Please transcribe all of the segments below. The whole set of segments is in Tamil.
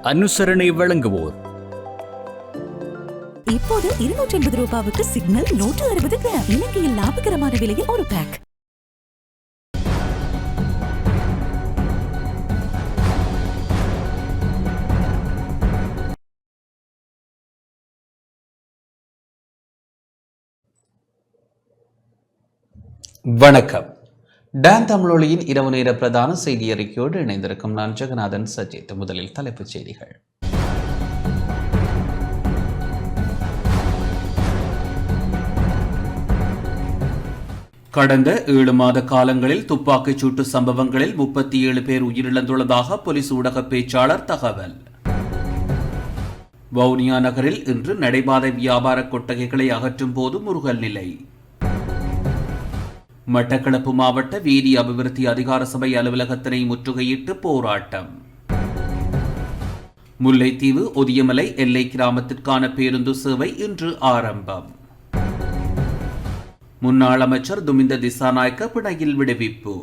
அனுசரணை வழங்குவோர். இப்போது 280 ரூபாவுக்கு சிக்னல் 160 கிராம். இலங்கையில் லாபகரமான விலையில் ஒரு பேக். வணக்கம். டான் தமிழொலியின் இரவு நேர பிரதான செய்தி அறிக்கையோடு இணைந்திருக்கும் நான் ஜெகநாதன் சஜித். முதலில் தலைப்புச் செய்திகள். கடந்த 7 மாத காலங்களில் துப்பாக்கிச் சூட்டு சம்பவங்களில் 37 பேர் உயிரிழந்துள்ளதாக போலீஸ் ஊடக பேச்சாளர் தகவல். வவுனியா நகரில் இன்று நடைபாதை வியாபார கொட்டகைகளை அகற்றும் போது முருகல் நிலை. மட்டக்களப்பு மாவட்ட வீதி அபிவிருத்தி அதிகார சபை அலுவலகத்தினை முற்றுகையிட்டு போராட்டம். முல்லைத்தீவு ஒதியமலை எல்லை கிராமத்திற்கான பேருந்து சேவை இன்று ஆரம்பம். முன்னாள் அமைச்சர் துமிந்த திசாநாயக்க பிணையில் விடுவிப்பு.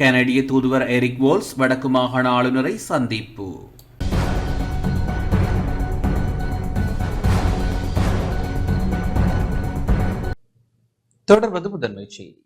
கனடிய தூதுவர் எரிக் வோல்ஸ் வடக்கு மாகாண ஆளுநரை சந்திப்பு. தொடர்வது முதன்மை செய்தி.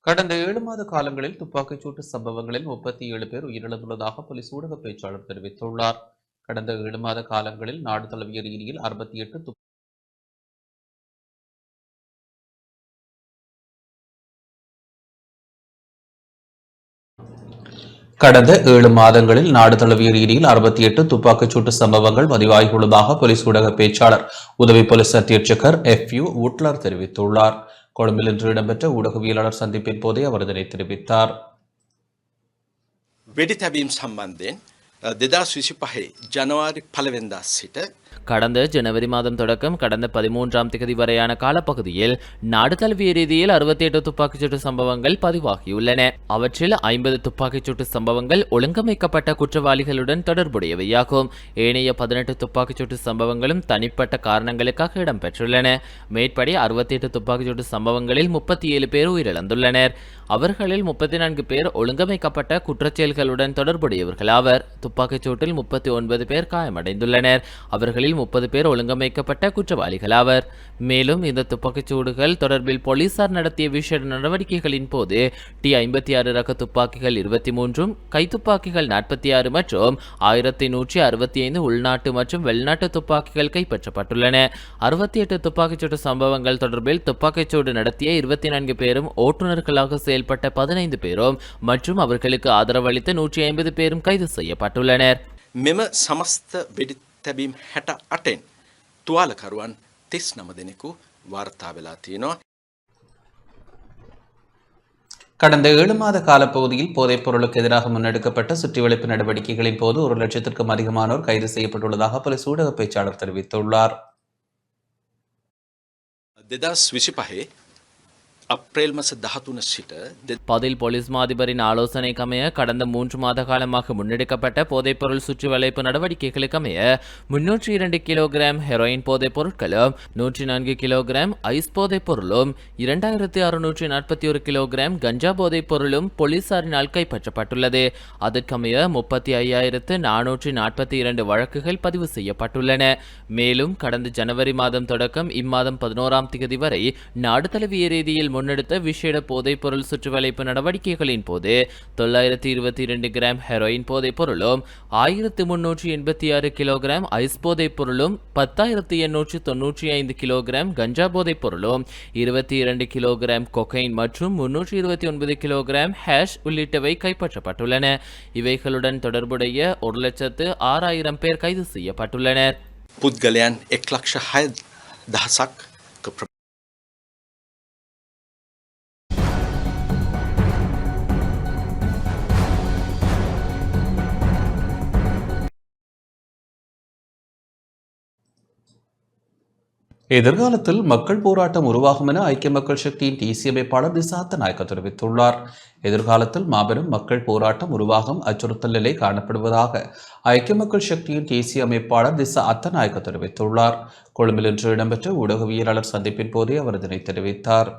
கடந்த 7 மாத காலங்களில் துப்பாக்கிச் சூட்டு சம்பவங்களில் 37 பேர் உயிரிழந்துள்ளதாக போலீஸ் ஊடக பேச்சாளர் தெரிவித்துள்ளார். கடந்த 7 மாத காலங்களில் நாடு தழுவிய ரீதியில் 68 கடந்த 7 மாதங்களில் நாடு தழுவிய ரீதியில் 68 துப்பாக்கிச் சூட்டு சம்பவங்கள் பதிவாகியுள்ளதாக போலீஸ் ஊடக பேச்சாளர் உதவி போலீஸ் அத்தியட்சகர் FU வுட்லர் தெரிவித்துள்ளார். கொழும்பில் இன்று இடம்பெற்ற ஊடகவியலாளர் சந்திப்பின் போதே அவர் இதனை தெரிவித்தார். වෙඩිතැබීම් සම්බන්ධයෙන් 2025 ජනවාරි 1 වෙනිදා සිට கடந்த ஜனவரி மாதம் தொடக்கம் கடந்த 13ஆம் தேதி வரையான காலப்பகுதியில் நாடு தழுவிய ரீதியில் 68 துப்பாக்கிச்சூட்டு சம்பவங்கள் பதிவாகியுள்ளன. அவற்றில் 50 துப்பாக்கிச்சூட்டு சம்பவங்கள் ஒழுங்கமைக்கப்பட்ட குற்றவாளிகளுடன் தொடர்புடையவையாகும். ஏனைய 18 துப்பாக்கிச்சூட்டு சம்பவங்களும் தனிப்பட்ட காரணங்களுக்காக இடம்பெற்றுள்ளன. மேற்படி 68 துப்பாக்கிச்சூட்டு சம்பவங்களில் 37 பேர் உயிரிழந்துள்ளனர். அவர்களில் 34 பேர் ஒழுங்கமைக்கப்பட்ட குற்றச்செயல்களுடன் தொடர்புடையவர்களாவர். துப்பாக்கிச்சூட்டில் 39 பேர் காயமடைந்துள்ளனர். அவர்களில் 30 பேர் ஒழுங்கமைக்கப்பட்ட குற்றவாளிகளாவர். மேலும் இந்த துப்பாக்கிச்சூடுகள் தொடர்பில் போலீசார் நடத்திய விசேட நடவடிக்கைகளின் போது T56 ரக துப்பாக்கிகள் 23, கைத்துப்பாக்கிகள் 46 மற்றும் 1165 உள்நாட்டு மற்றும் வெளிநாட்டு துப்பாக்கிகள் கைப்பற்றப்பட்டுள்ளன. 68 துப்பாக்கிச்சூடு சம்பவங்கள் தொடர்பில் துப்பாக்கிச்சூடு நடத்திய 24 பேரும் ஓட்டுநர்களாக செயல்பட்ட 15 பேரும் மற்றும் அவர்களுக்கு ஆதரவளித்த 150 பேரும் கைது செய்யப்பட்டுள்ளனர். මෙම සමස්ත වෙඩිතැබීම් 68න් තුවාලකරුවන් 39 දෙනෙකු වාර්තා වෙලා තියෙනවා. கடந்த 7 மாத காலப்பகுதியில் போதைப் பொருளுக்கு எதிராக முன்னெடுக்கப்பட்ட சுற்றிவளைப்பு நடவடிக்கைகளின் போது 1 லட்சத்திற்கும் அதிகமானோர் கைது செய்யப்பட்டுள்ளதாக போலீஸ் ஊடக பேச்சாளர் தெரிவித்துள்ளார். 2025 අප්‍රේල් මාස 13 සිට பதில் போலீஸ் மாதிபரின் ஆலோசனைக்கமைய கடந்த 3 மாத காலமாக முன்னெடுக்கப்பட்ட போதைப்பொருள் சுற்றிவளைப்பு நடவடிக்கைகளுக்கமைய 302 கிலோகிராம் ஹெரோயின் போதைப் பொருட்களும் 104 கிலோகிராம் ஐஸ் போதைப் பொருளும் 2641 கிலோகிராம் கஞ்சா போதைப் பொருளும் போலீசாரினால் கைப்பற்றப்பட்டுள்ளது. அதற்கமைய 35,442 வழக்குகள் பதிவு செய்யப்பட்டுள்ளன. மேலும் கடந்த ஜனவரி மாதம் தொடக்கம் இம்மாதம் 11ஆம் தேதி வரை நாடு தழுவிய ரீதியில் முன்னெடுத்த விசேட போதைப் பொருள் சுற்றுவளைப்பு நடவடிக்கைகளின் போது 922 கிராம் ஹெரோயின் போதைப் பொருளும் 1386 கிலோகிராம் ஐஸ் போதைப் பொருளும் 10,895 கிலோகிராம் கஞ்சா போதைப் பொருளும் 22 கிலோகிராம் கொக்கைன் மற்றும் 329 கிலோகிராம் ஹேஷ் உள்ளிட்டவை கைப்பற்றப்பட்டுள்ளன. இவைகளுடன் தொடர்புடைய 1,06,000 பேர் கைது செய்யப்பட்டுள்ளனர். පුද්ගලයන් 1,06,000ක් எதிர்காலத்தில் மக்கள் போராட்டம் உருவாகும் என ஐக்கிய மக்கள் சக்தியின் தேசிய அமைப்பாளர் திசா அத்தநாயக்க தெரிவித்துள்ளார். எதிர்காலத்தில் மாபெரும் மக்கள் போராட்டம் உருவாகும் அச்சுறுத்தல் நிலை காணப்படுவதாக ஐக்கிய மக்கள் சக்தியின் தேசிய அமைப்பாளர் திசா அத்தநாயக்க தெரிவித்துள்ளார். கொழும்பில் இன்று இடம்பெற்ற ஊடகவியலாளர் சந்திப்பின் போதே அவர் இதனை தெரிவித்தார்.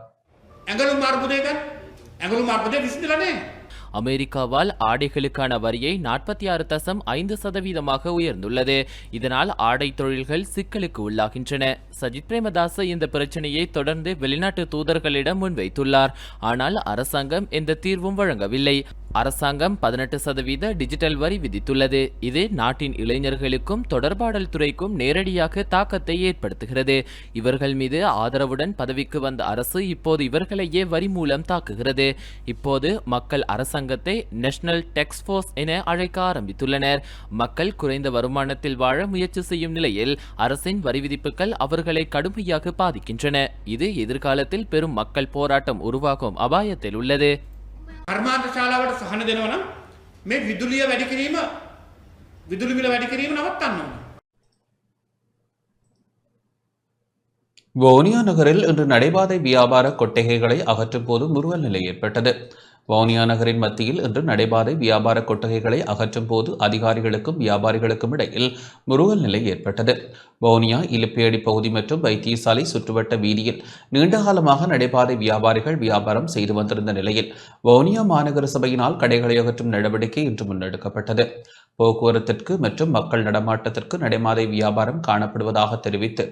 அமெரிக்காவால் ஆடைகளுக்கான வரியை 46.5% உயர்ந்துள்ளது. இதனால் ஆடை தொழில்கள் சிக்கலுக்கு உள்ளாகின்றன. சஜித் பிரேமதாச இந்த பிரச்சனையை தொடர்ந்து வெளிநாட்டு தூதர்களிடம் முன்வைத்துள்ளார். ஆனால் அரசாங்கம் எந்த தீர்வும் வழங்கவில்லை. அரசாங்கம் 18% டிஜிட்டல் வரி விதித்துள்ளது. இது நாட்டின் இளைஞர்களுக்கும் தொடர்பாடல் துறைக்கும் நேரடியாக தாக்கத்தை ஏற்படுத்துகிறது. இவர்கள் மீது ஆதரவுடன் பதவிக்கு வந்த அரசு இப்போது இவர்களையே வரி மூலம் தாக்குகிறது. இப்போது மக்கள் அரசாங்கத்தை நேஷனல் டேக்ஸ் ஃபோர்ஸ் என அழைக்க ஆரம்பித்துள்ளனர். மக்கள் குறைந்த வருமானத்தில் வாழ முயற்சி செய்யும் நிலையில் அரசின் வரி விதிப்புகள் அவர்களை கடுமையாக பாதிக்கின்றன. இது எதிர்காலத்தில் பெரும் மக்கள் போராட்டம் உருவாகும் அபாயத்தில் உள்ளது. කර්මාන්ත ශාලාවට සහන දෙනවා නම් මේ විදුලිය වැඩි කිරීම විදුලි මිල වැඩි කිරීම නවත්තන්න ඕන. வவுனியா நகரில் இன்று நடைபாதை வியாபார கொட்டகைகளை அகற்றும் போது முறுவல் நிலை ஏற்பட்டது. வவுனியா நகரின் மத்தியில் இன்று நடைபாதை வியாபார கொட்டகைகளை அகற்றும் போது அதிகாரிகளுக்கும் வியாபாரிகளுக்கும் இடையில் முறுவல் நிலை ஏற்பட்டது. வவுனியா இலுப்பேடி பகுதி மற்றும் வைத்தியசாலை சுற்றுவட்ட வீதியில் நீண்டகாலமாக நடைபாதை வியாபாரிகள் வியாபாரம் செய்து வந்திருந்த நிலையில் வவுனியா மாநகர சபையினால் கடைகளை அகற்றும் நடவடிக்கை இன்று முன்னெடுக்கப்பட்டது. போக்குவரத்திற்கு மற்றும் மக்கள் நடமாட்டத்திற்கு நடைபாதை வியாபாரம் காணப்படுவதாக தெரிவித்து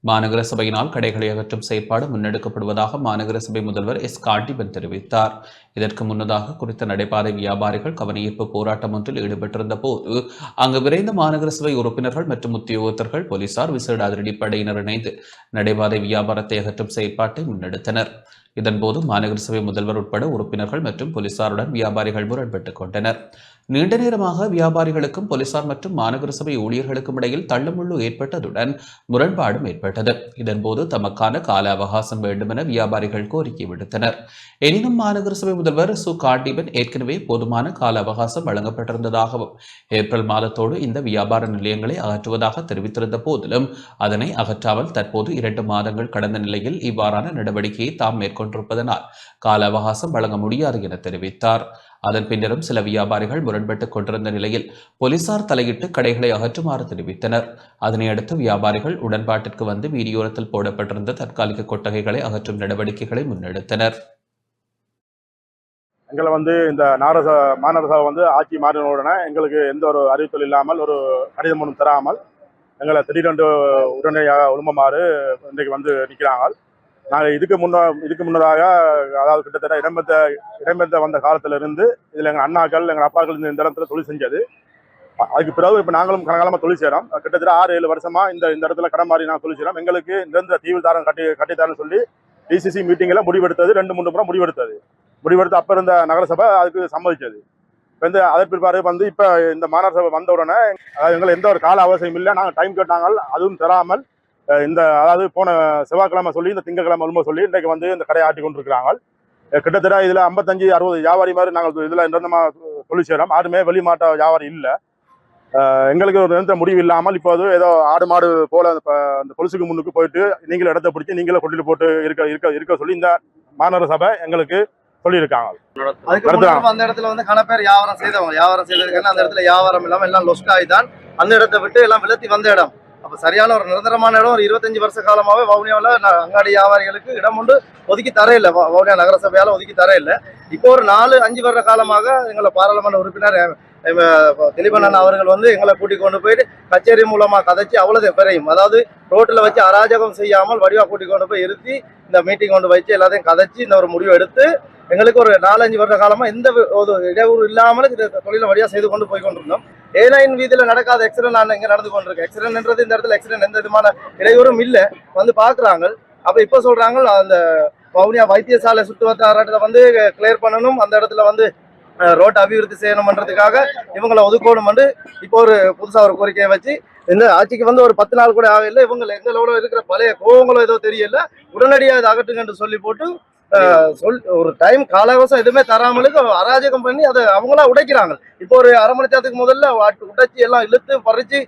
மாநகர சபையினால் கடைகளை அகற்றும் செயற்பாடு முன்னெடுக்கப்படுவதாக மாநகர சபை முதல்வர் எஸ் காண்டிபன் தெரிவித்தார். இதற்கு முன்னதாக குறித்த நடைபாதை வியாபாரிகள் கவனஈர்ப்பு போராட்டம் ஒன்றில் ஈடுபட்டிருந்த போது அங்கு விரைந்த மாநகர சபை உறுப்பினர்கள் மற்றும் உத்தியோகத்தர்கள் போலீசார் விசேட அதிரடிப்படையினர் இணைந்து நடைபாதை வியாபாரத்தை அகற்றும் செயற்பாட்டை முன்னெடுத்தனர். இதன்போது மாநகர சபை முதல்வர் உட்பட உறுப்பினர்கள் மற்றும் போலீசாருடன் வியாபாரிகள் முரண்பட்டுக் கொண்டனர். நீண்ட நேரமாக வியாபாரிகளுக்கும் போலீசார் மற்றும் மாநகர சபை ஊழியர்களுக்கும் இடையில் தள்ளுமுள்ளு ஏற்பட்டதுடன் முரண்பாடும் ஏற்பட்டது. இதன்போது தமக்கான கால அவகாசம் வேண்டும் என வியாபாரிகள் கோரிக்கை விடுத்தனர். எனினும் மாநகர சபை முதல்வர் சு காண்டிபன் ஏற்கனவே போதுமான கால அவகாசம் வழங்கப்பட்டிருந்ததாகவும் ஏப்ரல் மாதத்தோடு இந்த வியாபார நிலையங்களை அகற்றுவதாக தெரிவித்திருந்த போதிலும் அதனை அகற்றாமல் தற்போது 2 மாதங்கள் கடந்த நிலையில் இவ்வாறான நடவடிக்கையை தாம் மேற்கொண்டிருப்பதனால் கால அவகாசம் வழங்க முடியாது என தெரிவித்தார். அதன் பின்னரும் சில வியாபாரிகள் முரண்பட்டுக் கொண்டிருந்த நிலையில் போலீசார் தலையிட்டு கடைகளை அகற்றுமாறு தெரிவித்தனர். அதனையடுத்து வியாபாரிகள் உடன்பாட்டிற்கு வந்து வீதியோரத்தில் போடப்பட்டிருந்த தற்காலிக கொட்டகைகளை அகற்றும் நடவடிக்கைகளை முன்னெடுத்தனர். எங்களை இந்த மாநகர சபை ஆட்சி மாறின உடனே எங்களுக்கு எந்த ஒரு அறிவித்தல் இல்லாமல் ஒரு கடிதம் ஒன்றும் தராமல் எங்களை திடீரென்று உடனடியாக ஒழுங்குமாறு இன்றைக்கு நிற்கிறாங்க. நாங்கள் இதுக்கு முன்னதாக அதாவது கிட்டத்தட்ட இடம்பெற்ற வந்த காலத்திலிருந்து இதில் எங்கள் அண்ணாக்கள் எங்கள் அப்பாக்கள் இந்த இடத்துல தொழில் செஞ்சது. அதுக்கு பிறகு இப்போ நாங்களும் கனகாலமாக தொழில் செய்கிறோம். கிட்டத்தட்ட 6-7 வருஷமா இந்த இடத்துல கடன் மாறி நாங்கள் தொழில் செய்கிறோம். எங்களுக்கு நிரந்தர தீவுதாரம் கட்டித்தாரன்னு சொல்லி டிசிசி மீட்டிங்கில் முடிவெடுத்தது 2-3 முறை முடிவெடுத்து அப்போ இருந்த நகரசபை அதுக்கு சம்மதிச்சது. அதற்கு பிற்பாடு இப்போ இந்த மாநகர சபை வந்த உடனே எங்களை எந்த ஒரு கால அவசியம் இல்லை. நாங்கள் டைம் கேட்டாங்க, அதுவும் தராமல் அதாவது போன செவ்வாய்க்கிழமை சொல்லி இந்த திங்கக்கிழமை உண்மை சொல்லி இன்றைக்கு இந்த கடையை ஆட்டி கொண்டிருக்கிறாங்க. கிட்டத்தட்ட இதில் 55-60 வியாபாரி மாதிரி நாங்கள் இதில் நிரந்தரமாக தொழில் செய்கிறோம். யாருமே வெளிமாட்ட வியாபாரி இல்லை. எங்களுக்கு ஒரு நிரந்தர முடிவு இல்லாமல் இப்போது ஏதோ ஆடு மாடு போல அந்த பொலிசுக்கு முன்னுக்கு போயிட்டு நீங்களும் இடத்தை பிடிச்சி நீங்களே கொட்டிட்டு போட்டு இருக்க சொல்லி இந்த மாநகர சபை எங்களுக்கு சொல்லியிருக்காங்க. அந்த இடத்துல கன பேர் வியாபாரம் செய்ததுக்கு அந்த இடத்துல வியாபாரம் இல்லாமல் எல்லாம் லொஸ்காய் தான் அந்த இடத்தை விட்டு எல்லாம் விலத்தி வந்த இடம். அப்போ சரியான ஒரு நிரந்தரமான இடம் ஒரு 25 வருஷ காலமாகவே வவுனியாவில் அங்காடி வியாபாரிகளுக்கு இடம் ஒன்று ஒதுக்கி தர இல்லை. வவுனியா நகர சபையால் ஒதுக்கி தர இல்லை. இப்போ ஒரு 4-5 வருட காலமாக எங்களை பாராளுமன்ற உறுப்பினர் திலீபன் அவர்கள் எங்களை கூட்டிக் கொண்டு போயிட்டு கச்சேரி மூலமா கதைச்சு அவ்வளவு பெறையும், அதாவது ரோட்டில் வச்சு அராஜகம் செய்யாமல் வடிவா கூட்டிக் கொண்டு போய் இருத்தி இந்த மீட்டிங் கொண்டு வச்சு எல்லாத்தையும் கதைச்சு இந்த ஒரு முடிவு எடுத்து எங்களுக்கு ஒரு 4-5 வருட காலமா எந்த ஒரு இடையூறு இல்லாமல் இந்த தொழிலை வழியா செய்து கொண்டு போய் கொண்டிருந்தோம். ஏலைன் வீதியில நடக்காத எக்ஸிடென்ட் நான் இங்க நடந்து கொண்டிருக்கேன். எக்ஸிடென்ட்ன்றது இந்த இடத்துல எக்ஸிடென்ட் எந்த விதமான இடையூறும் இல்லை பாக்குறாங்க. அப்ப இப்ப சொல்றாங்க அந்த வவுனியா வைத்தியசாலை சுற்றுவட்டாரத்தை கிளியர் பண்ணணும், அந்த இடத்துல ரோட் அபிவிருத்தி செய்யணும்ன்றதுக்காக இவங்களை ஒதுக்கணும். இப்போ ஒரு புதுசா ஒரு கோரிக்கையை வச்சு இந்த ஆட்சிக்கு ஒரு 10 நாள் கூட ஆகல. இவங்க எங்களோட இருக்கிற பழைய கோவங்களோ ஏதோ தெரியல, உடனடியாக இதை அகட்டுங்க என்று சொல்லி போட்டு ஒரு டைம் கால அவகாசம் எதுவுமே தராமலுக்கு அராஜகம் பண்ணி அதை அவங்களா உடைக்கிறாங்க. இப்போ ஒரு அரை மணி நேரத்துக்கு முதல்ல உடைச்சி எல்லாம் இழுத்து பறிச்சு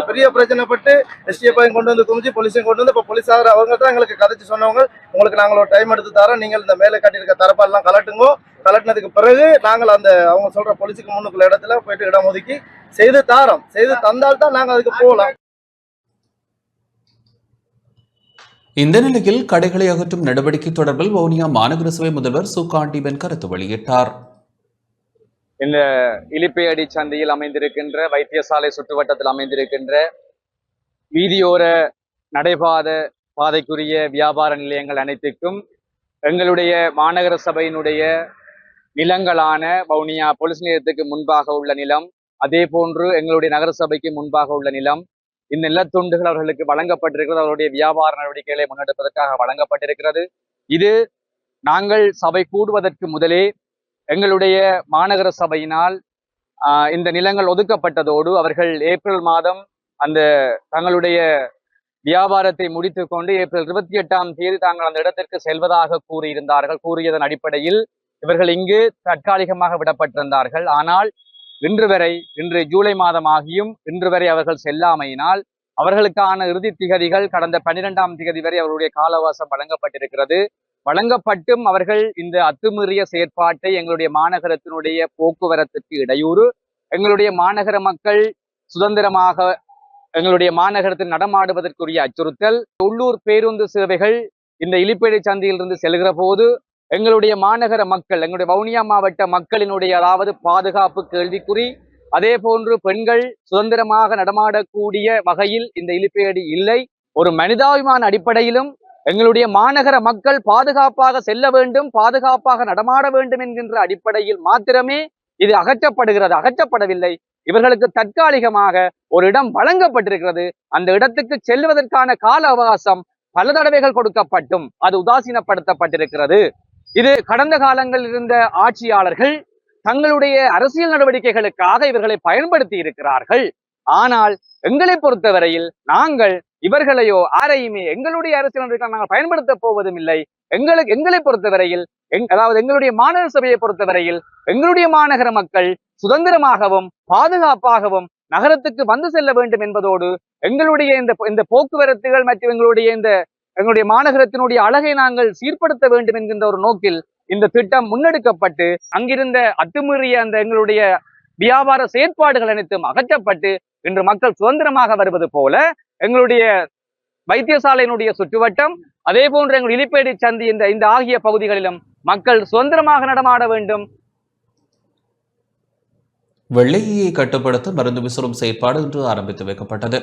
பெரிய பிரச்சனைப்பட்டு எஸ்டிஎஃப் கொண்டு வந்து குமிச்சு போலீஸையும் கொண்டு வந்து இப்போ போலீஸார் அவங்க தான் எங்களுக்கு கதைச்சு சொன்னவங்க, உங்களுக்கு நாங்கள் ஒரு டைம் எடுத்து தரோம், நீங்கள் இந்த மேலே கட்டியிருக்க தரப்பெல்லாம் கலட்டுங்கோ, கலட்டினதுக்கு பிறகு நாங்கள் அந்த அவங்க சொல்ற போலீஸுக்கு முன்னுக்குள்ள இடத்துல போயிட்டு இடம் ஒதுக்கி செய்து தாரோம், செய்து தந்தால்தான் நாங்கள் அதுக்கு போகலாம். இந்த நிலையில் கடைகளை அகற்றும் நடவடிக்கை தொடர்பில் வவுனியா மாநகர சபை முதல்வர் சுகாண்டிபன் கருத்து வெளியிட்டார். இந்த இலிப்பையடி சந்தையில் அமைந்திருக்கின்ற வைத்தியசாலை சுற்றுவட்டத்தில் அமைந்திருக்கின்ற வீதியோர பாதைக்குரிய வியாபார நிலையங்கள் அனைத்துக்கும் எங்களுடைய மாநகர சபையினுடைய நிலங்களான வவுனியா போலீஸ் நிலையத்துக்கு முன்பாக உள்ள நிலம், அதே போன்று எங்களுடைய நகர சபைக்கு முன்பாக உள்ள நிலம், இந்த நிலத்துண்டுகள் அவர்களுக்கு வழங்கப்பட்டிருக்கிறது. அவருடைய வியாபார நடவடிக்கைகளை முன்னெடுப்பதற்காக வழங்கப்பட்டிருக்கிறது. இது நாங்கள் சபை கூடுவதற்கு முதலே எங்களுடைய மாநகர சபையினால் இந்த நிலங்கள் ஒதுக்கப்பட்டதோடு அவர்கள் ஏப்ரல் மாதம் அந்த தங்களுடைய வியாபாரத்தை முடித்து கொண்டு ஏப்ரல் 28ஆம் தேதி தாங்கள் அந்த இடத்திற்கு செல்வதாக கூறியிருந்தார்கள். கூறியதன் அடிப்படையில் இவர்கள் இங்கு தற்காலிகமாக விடப்பட்டிருந்தார்கள். ஆனால் இன்று ஜூலை மாதம் ஆகியும் இன்று வரை அவர்கள் செல்லாமையினால் அவர்களுக்கான இறுதி திகதிகள் கடந்த 12ஆம் திகதி வரை அவர்களுடைய கால அவகாசம் வழங்கப்பட்டிருக்கிறது. வழங்கப்பட்டும் அவர்கள் இந்த அத்துமீறிய செயற்பாட்டை எங்களுடைய மாநகரத்தினுடைய போக்குவரத்துக்கு இடையூறு, எங்களுடைய மாநகர மக்கள் சுதந்திரமாக எங்களுடைய மாநகரத்தில் நடமாடுவதற்குரிய அச்சுறுத்தல், உள்ளூர் பேருந்து சேவைகள் இந்த இலிப்பேடை சந்தையிலிருந்து செல்கிற போது எங்களுடைய மாநகர மக்கள், எங்களுடைய வவுனியா மாவட்ட மக்களினுடைய அதாவது பாதுகாப்பு கேள்விக்குறி, அதே போன்று பெண்கள் சுதந்திரமாக நடமாடக்கூடிய வகையில் இந்த இலிப்பேடி இல்லை. ஒரு மனிதாபிமான அடிப்படையிலும் எங்களுடைய மாநகர மக்கள் பாதுகாப்பாக செல்ல வேண்டும், பாதுகாப்பாக நடமாட வேண்டும் என்கின்ற அடிப்படையில் மாத்திரமே இது அகற்றப்படவில்லை. இவர்களுக்கு தற்காலிகமாக ஒரு இடம் வழங்கப்பட்டிருக்கிறது. அந்த இடத்துக்கு செல்வதற்கான கால அவகாசம் பல தடவைகள் கொடுக்கப்பட்டும் அது உதாசீனப்படுத்தப்பட்டிருக்கிறது. இது கடந்த காலங்களில் இருந்த ஆட்சியாளர்கள் தங்களுடைய அரசியல் நடவடிக்கைகளுக்காக இவர்களை பயன்படுத்தி இருக்கிறார்கள். ஆனால் எங்களை பொறுத்தவரையில் நாங்கள் இவர்களையோ யாரையுமே எங்களுடைய அரசியல் நடவடிக்கை நாங்கள் பயன்படுத்த போவதும் இல்லை. எங்களை பொறுத்தவரையில் அதாவது எங்களுடைய மாநகர சபையை பொறுத்தவரையில் எங்களுடைய மாநகர மக்கள் சுதந்திரமாகவும் பாதுகாப்பாகவும் நகரத்துக்கு வந்து செல்ல வேண்டும் என்பதோடு எங்களுடைய இந்த போக்குவரத்துகள் மற்றும் எங்களுடைய மாநகரத்தினுடைய அழகை நாங்கள் சீர்படுத்த வேண்டும் என்கின்ற ஒரு நோக்கில் இந்த திட்டம் முன்னெடுக்கப்பட்டு அங்கிருந்த அத்துமீறிய அந்த எங்களுடைய வியாபார செயற்பாடுகள் அனைத்தும் அகற்றப்பட்டு இன்று மக்கள் சுதந்திரமாக வருவது போல எங்களுடைய வைத்தியசாலையினுடைய சுற்றுவட்டம், அதே போன்று எங்கள் இலிப்பேடி சந்தி இந்த ஆகிய பகுதிகளிலும் மக்கள் சுதந்திரமாக நடமாட வேண்டும். வெள்ளையை கட்டுப்படுத்த மருந்து விசிறும் செயற்பாடு இன்று ஆரம்பித்து வைக்கப்பட்டது.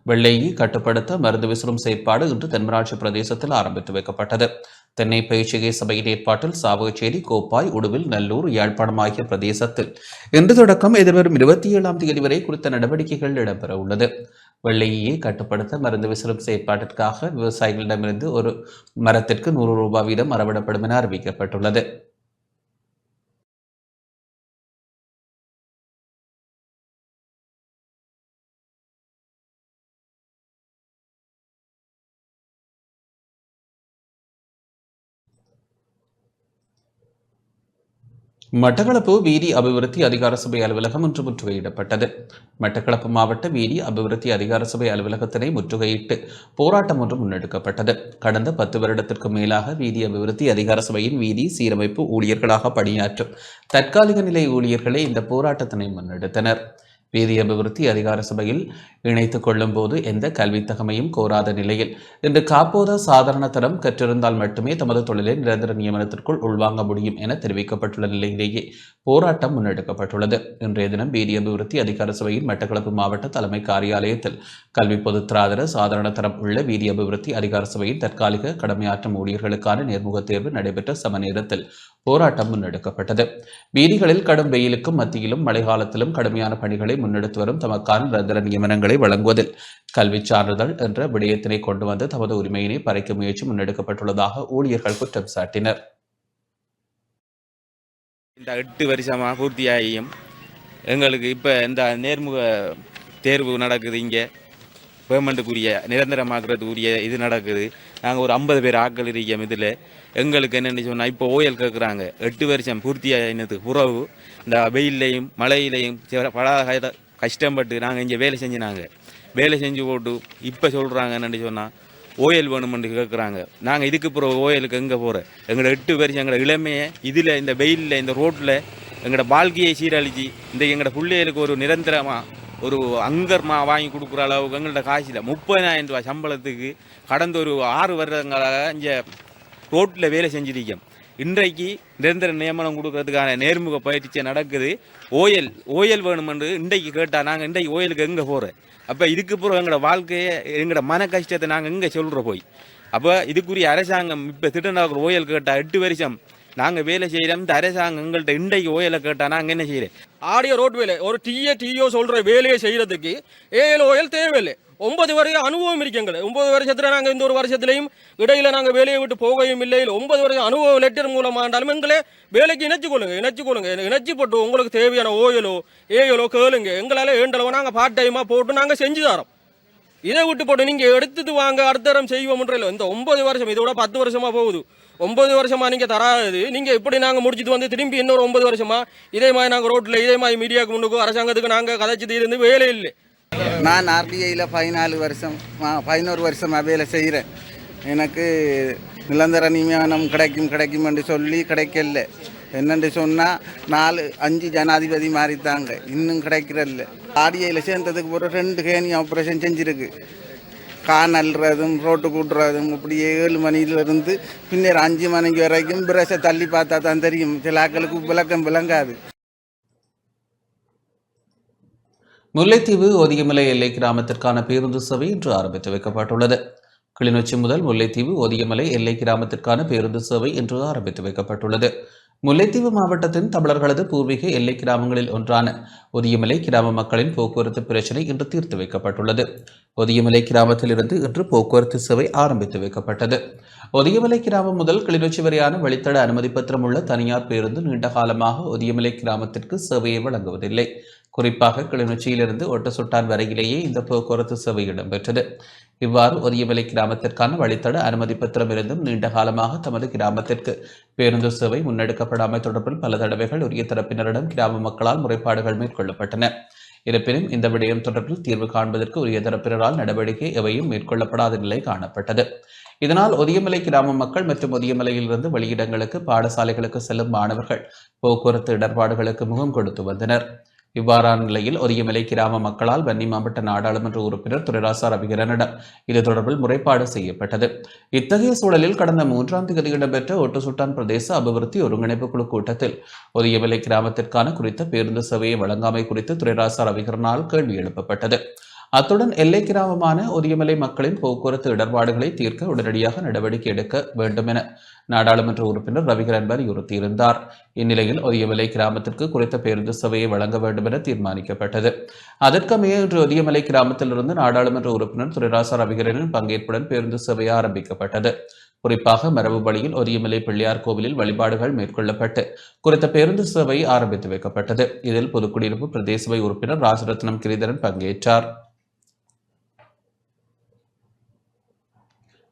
வெள்ளையை கட்டுப்படுத்த மருந்து விசிறும் செயற்பாடு இன்று தென்மராட்சி பிரதேசத்தில் ஆரம்பித்து வைக்கப்பட்டது. தென்னை பயிற்சிகை சபையின் ஏற்பாட்டில் சாவகச்சேரி, கோப்பாய், உடுவில், நல்லூர், யாழ்ப்பாணம் ஆகிய பிரதேசத்தில் இன்று தொடக்கம் எதிர்வரும் 27ஆம் தேதி வரை குறித்த நடவடிக்கைகள் இடம்பெற உள்ளது. வெள்ளையை கட்டுப்படுத்த மருந்து விசிறும் செயற்பாட்டிற்காக விவசாயிகளிடமிருந்து ஒரு மரத்திற்கு 100 ரூபாய் வீதம் அறவிடப்படும் என அறிவிக்கப்பட்டுள்ளது. மட்டக்களப்பு வீதி அபிவிருத்தி அதிகார சபை அலுவலகம் இன்று முற்றுகையிடப்பட்டது. மட்டக்களப்பு மாவட்ட வீதி அபிவிருத்தி அதிகார சபை அலுவலகத்தினை முற்றுகையிட்டு போராட்டம் ஒன்று முன்னெடுக்கப்பட்டது. கடந்த 10 வருடத்திற்கு மேலாக வீதி அபிவிருத்தி அதிகார சபையின் வீதி சீரமைப்பு ஊழியர்களாக பணியாற்றும் தற்காலிக நிலை ஊழியர்களே இந்த போராட்டத்தினை முன்னெடுத்தனர். வீதி அபிவிருத்தி அதிகார சபையில் இணைத்துக் கொள்ளும் போது எந்த கல்வித் தகமையும் கோராத நிலையில் இன்று காப்போத சாதாரண தரம் கற்றிருந்தால் மட்டுமே தமது தொழிலை நிரந்தர நியமனத்திற்குள் உள்வாங்க முடியும் என தெரிவிக்கப்பட்டுள்ள நிலையிலேயே போராட்டம் முன்னெடுக்கப்பட்டுள்ளது. இன்றைய தினம் வீதி அபிவிருத்தி அதிகார சபையின் மட்டக்களப்பு மாவட்ட தலைமை காரியாலயத்தில் கல்வி பொதுத்தராதர சாதாரண தரம் உள்ள வீதி அபிவிருத்தி அதிகார சபையின் தற்காலிக கடமையாற்றும் ஊழியர்களுக்கான நேர்முக தேர்வு நடைபெற்ற சம நேரத்தில் போராட்டம் முன்னெடுக்கப்பட்டது. வீதிகளில் கடும் வெயிலுக்கும் மத்தியிலும் மழைக்காலத்திலும் கடுமையான பணிகளை முன்னெடுத்து வரும் தமக்கான நிரந்தர நியமனங்களை வழங்குவதில் கல்வி சான்றிதழ் என்ற விடயத்தினை கொண்டு வந்து தமது உரிமையினை பறிக்கும் முயற்சி முன்னெடுக்கப்பட்டுள்ளதாக ஊழியர்கள் குற்றம் சாட்டினர். இந்த 8 வருஷமாக பூர்த்தியாகியும் எங்களுக்கு இப்போ இந்த நேர்முக தேர்வு நடக்குது. இங்கே பேமெண்ட்டுக்குரிய நிரந்தரமாக்குறதுக்குரிய இது நடக்குது. நாங்கள் ஒரு 50 பேர் ஆட்கள் இருக்கோம். இதில் எங்களுக்கு என்னென்னு சொன்னால் இப்போ ஓயல் கேட்குறாங்க. 8 வருஷம் பூர்த்தியாயினதுக்கு பிறகு இந்த வெயிலையும் மழையிலையும் படாத கஷ்டப்பட்டு நாங்கள் இங்கே வேலை செஞ்சினாங்க. வேலை செஞ்சு போட்டு இப்போ சொல்கிறாங்க என்னென்னு சொன்னால் ஓயல் வேணுமென்று கேட்குறாங்க. நாங்கள் இதுக்கு பிறகு ஓயலுக்கு எங்கே போகிறோம்? எங்களோட 8 வருஷம் எங்களோட இளமையை இதில் இந்த வெயிலில் இந்த ரோட்டில் எங்களோட வாழ்க்கையை சீரழிச்சு இந்த எங்களோட பிள்ளைகளுக்கு ஒரு நிரந்தரமாக ஒரு அங்கர்மா வாங்கி கொடுக்குற அளவுக்கு எங்கள்கிட்ட காசில் 30,000 ரூபா சம்பளத்துக்கு கடந்த ஒரு 6 வருடங்களாக இங்கே ரோட்டில் வேலை செஞ்சிருக்கோம். இன்றைக்கு நிரந்தர நியமனம் கொடுக்கறதுக்கான நேர்முக பயிற்சி நடக்குது. ஓயல் வேணுமென்று இன்றைக்கு கேட்டால் நாங்கள் இன்றைக்கு ஓயலுக்கு எங்கே போகிறோம்? அப்போ இதுக்கு பிறகு எங்களோட வாழ்க்கையை எங்களோட மன கஷ்டத்தை நாங்கள் எங்கே சொல்கிற போய்? அப்போ இதுக்குரிய அரசாங்கம் இப்போ திட்டண்டாக்குற ஓயல் கேட்டால் 8 வருஷம் நாங்கள் வேலை செய்கிறோம். இந்த அரசாங்கம் எங்கள்கிட்ட இன்றைக்கு ஓயலை கேட்டால் நாங்கள் என்ன செய்கிறேன்? ஆடியோ ரோட் வேலை ஒரு டிஓ சொல்கிற வேலையை செய்கிறதுக்கு ஓயல் தேவையில்லை. 9 வருஷ அனுபவம் இருக்கு எங்களுக்கு. 9 வருஷத்தில் நாங்கள் இந்த ஒரு வருஷத்துலையும் இடையில நாங்கள் வேலையை விட்டு போகவும் இல்லை. 9 வருஷம் அனுபவ லெட்டர் மூலமாண்டாலும் எங்களே வேலைக்கு இணைச்சி போட்டு உங்களுக்கு தேவையான ஓயலோ கேளுங்க. எங்களால் ஏண்டளவோ நாங்கள் பார்ட் டைமாக போட்டு நாங்கள் செஞ்சு தரோம். இதை விட்டு போட்டு நீங்கள் எடுத்துட்டு வாங்க அடுத்த தரம் செய்வோம்ன்ற இல்லை. இந்த 9 வருஷம் இதோட 10 வருஷமாக போகுது. 9 வருஷமா நீங்கள் தராது. நீங்கள் இப்படி நாங்கள் முடிச்சுட்டு வந்து திரும்பி இன்னொரு 9 வருஷமா இதே மாதிரி நாங்கள் ரோட்டில் இதே மாதிரி மீடியாவுக்கு முன்னுக்கும் அரசாங்கத்துக்கு நாங்கள் கதைச்சிட்டு இருந்து வேலை இல்லை. நான் ஆர்டிஐயில் 11 வருஷமாக வேலை செய்கிறேன். எனக்கு நிரந்தர நியமனம் கிடைக்கும் என்று சொல்லி கிடைக்கல. என்னென்று சொன்னால் 4-5 ஜனாதிபதி மாறித்தாங்க, இன்னும் கிடைக்கிறதில்ல. ஆர்டிஐயில் சேர்ந்ததுக்கு ஒரு 2 கேணி ஆப்ரேஷன் செஞ்சுருக்கு. காணல்றதும் ரோட்டு கூட்டுறதும் இப்படியே 7 மணியிலிருந்து பின்னர் 5 மணிக்கு வரைக்கும் பிரஷை தள்ளி பார்த்தா தான் தெரியும். சில ஆக்களுக்கு விளக்கம் விளங்காது. முல்லைத்தீவு ஒதியமலை எல்லை கிராமத்திற்கான பேருந்து சேவை இன்று ஆரம்பித்து வைக்கப்பட்டுள்ளது. கிளிநொச்சி முதல் முல்லைத்தீவு ஒதியமலை எல்லை கிராமத்திற்கான பேருந்து சேவை இன்று ஆரம்பித்து வைக்கப்பட்டுள்ளது. முல்லைத்தீவு மாவட்டத்தின் தமிழர்களது பூர்வீக எல்லை கிராமங்களில் ஒன்றான ஒதியமலை கிராம மக்களின் போக்குவரத்து பிரச்சினை இன்று தீர்த்து வைக்கப்பட்டுள்ளது. ஒதியமலை கிராமத்தில் இருந்து இன்று போக்குவரத்து சேவை ஆரம்பித்து வைக்கப்பட்டது. ஒதியமலை கிராமம் முதல் கிளிநொச்சி வரையான வழித்தட அனுமதி பத்திரம் உள்ள தனியார் பேருந்து நீண்ட காலமாக ஒதியமலை கிராமத்திற்கு சேவையை வழங்குவதில்லை. குறிப்பாக கிளிநொச்சியிலிருந்து ஒட்டசுட்டான் வரையிலேயே இந்த போக்குவரத்து சேவை இடம்பெற்றது. இவ்வாறு ஒதியமலை கிராமத்திற்கான வழித்தட அனுமதி பத்திரம் இருந்தும் நீண்ட காலமாக தமது கிராமத்திற்கு பேருந்து சேவை முன்னெடுக்கப்படாமல் தொடர்பில் பல தடவைகள் உரிய தரப்பினரிடம் கிராம மக்களால் முறைப்பாடுகள் மேற்கொள்ளப்பட்டன. இருப்பினும் இந்த விடயம் தொடர்பில் தீர்வு காண்பதற்கு உரிய தரப்பினரால் நடவடிக்கை எவையும் மேற்கொள்ளப்படாத நிலை காணப்பட்டது. இதனால் ஒதியமலை கிராம மக்கள் மற்றும் ஒதியமலையிலிருந்து வெளியிடங்களுக்கு பாடசாலைகளுக்கு செல்லும் மாணவர்கள் போக்குவரத்து இடர்பாடுகளுக்கு முகம் கொடுத்து வந்தனர். இவ்வாறான நிலையில் ஒதியமலை கிராம மக்களால் வன்னி மாவட்ட நாடாளுமன்ற உறுப்பினர் துரைராசா ரவிகரனிடம் இது தொடர்பில் முறைப்பாடு செய்யப்பட்டது. இத்தகைய சூழலில் கடந்த 3ஆம் தேதி இடம்பெற்ற ஒட்டுசுட்டான் பிரதேச அபிவிருத்தி ஒருங்கிணைப்பு குழு கூட்டத்தில் ஒதியமலை கிராமத்திற்கான குறித்த பேருந்து சேவையை வழங்காமை குறித்து துரைராசா ரவிகரனால் கேள்வி எழுப்பப்பட்டது. அத்துடன் எல்லை கிராமமான ஒதியமலை மக்களின் போக்குவரத்து இடர்பாடுகளை தீர்க்க உடனடியாக நடவடிக்கை எடுக்க வேண்டும் என நாடாளுமன்ற உறுப்பினர் ரவிகரன் வலியுறுத்தியிருந்தார். இந்நிலையில் ஒதியமலை கிராமத்திற்கு குறித்த பேருந்து சேவையை வழங்க வேண்டும் என தீர்மானிக்கப்பட்டது. அதற்கமைய இன்று ஒதியமலை கிராமத்திலிருந்து நாடாளுமன்ற உறுப்பினர் துரைராசா ரவிகரனின் பங்கேற்புடன் பேருந்து சேவை ஆரம்பிக்கப்பட்டது. குறிப்பாக மரபு வழியில் ஒதியமலை பிள்ளையார் கோவிலில் வழிபாடுகள் மேற்கொள்ளப்பட்டு குறித்த பேருந்து சேவை ஆரம்பித்து வைக்கப்பட்டது. இதில் பொதுக்குடியிருப்பு பிரதேச சபை உறுப்பினர் ராஜரத்னம் கிரிதரன் பங்கேற்றார்.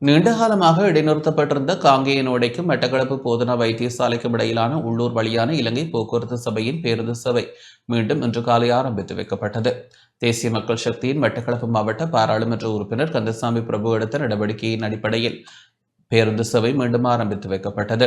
நீண்டகாலமாக இடைநிறுத்தப்பட்டிருந்த காங்கேயனோடைக்கும் மட்டக்களப்பு போதனா வைத்தியசாலைக்கும் இடையிலான உள்ளூர் வழியான இலங்கை போக்குவரத்து சபையின் பேருந்து சேவை மீண்டும் இன்று காலை ஆரம்பித்து வைக்கப்பட்டது. தேசிய மக்கள் சக்தியின் மட்டக்களப்பு மாவட்ட பாராளுமன்ற உறுப்பினர் கந்தசாமி பிரபு எடுத்த நடவடிக்கையின் அடிப்படையில் பேருந்து சேவை மீண்டும் ஆரம்பித்து வைக்கப்பட்டது.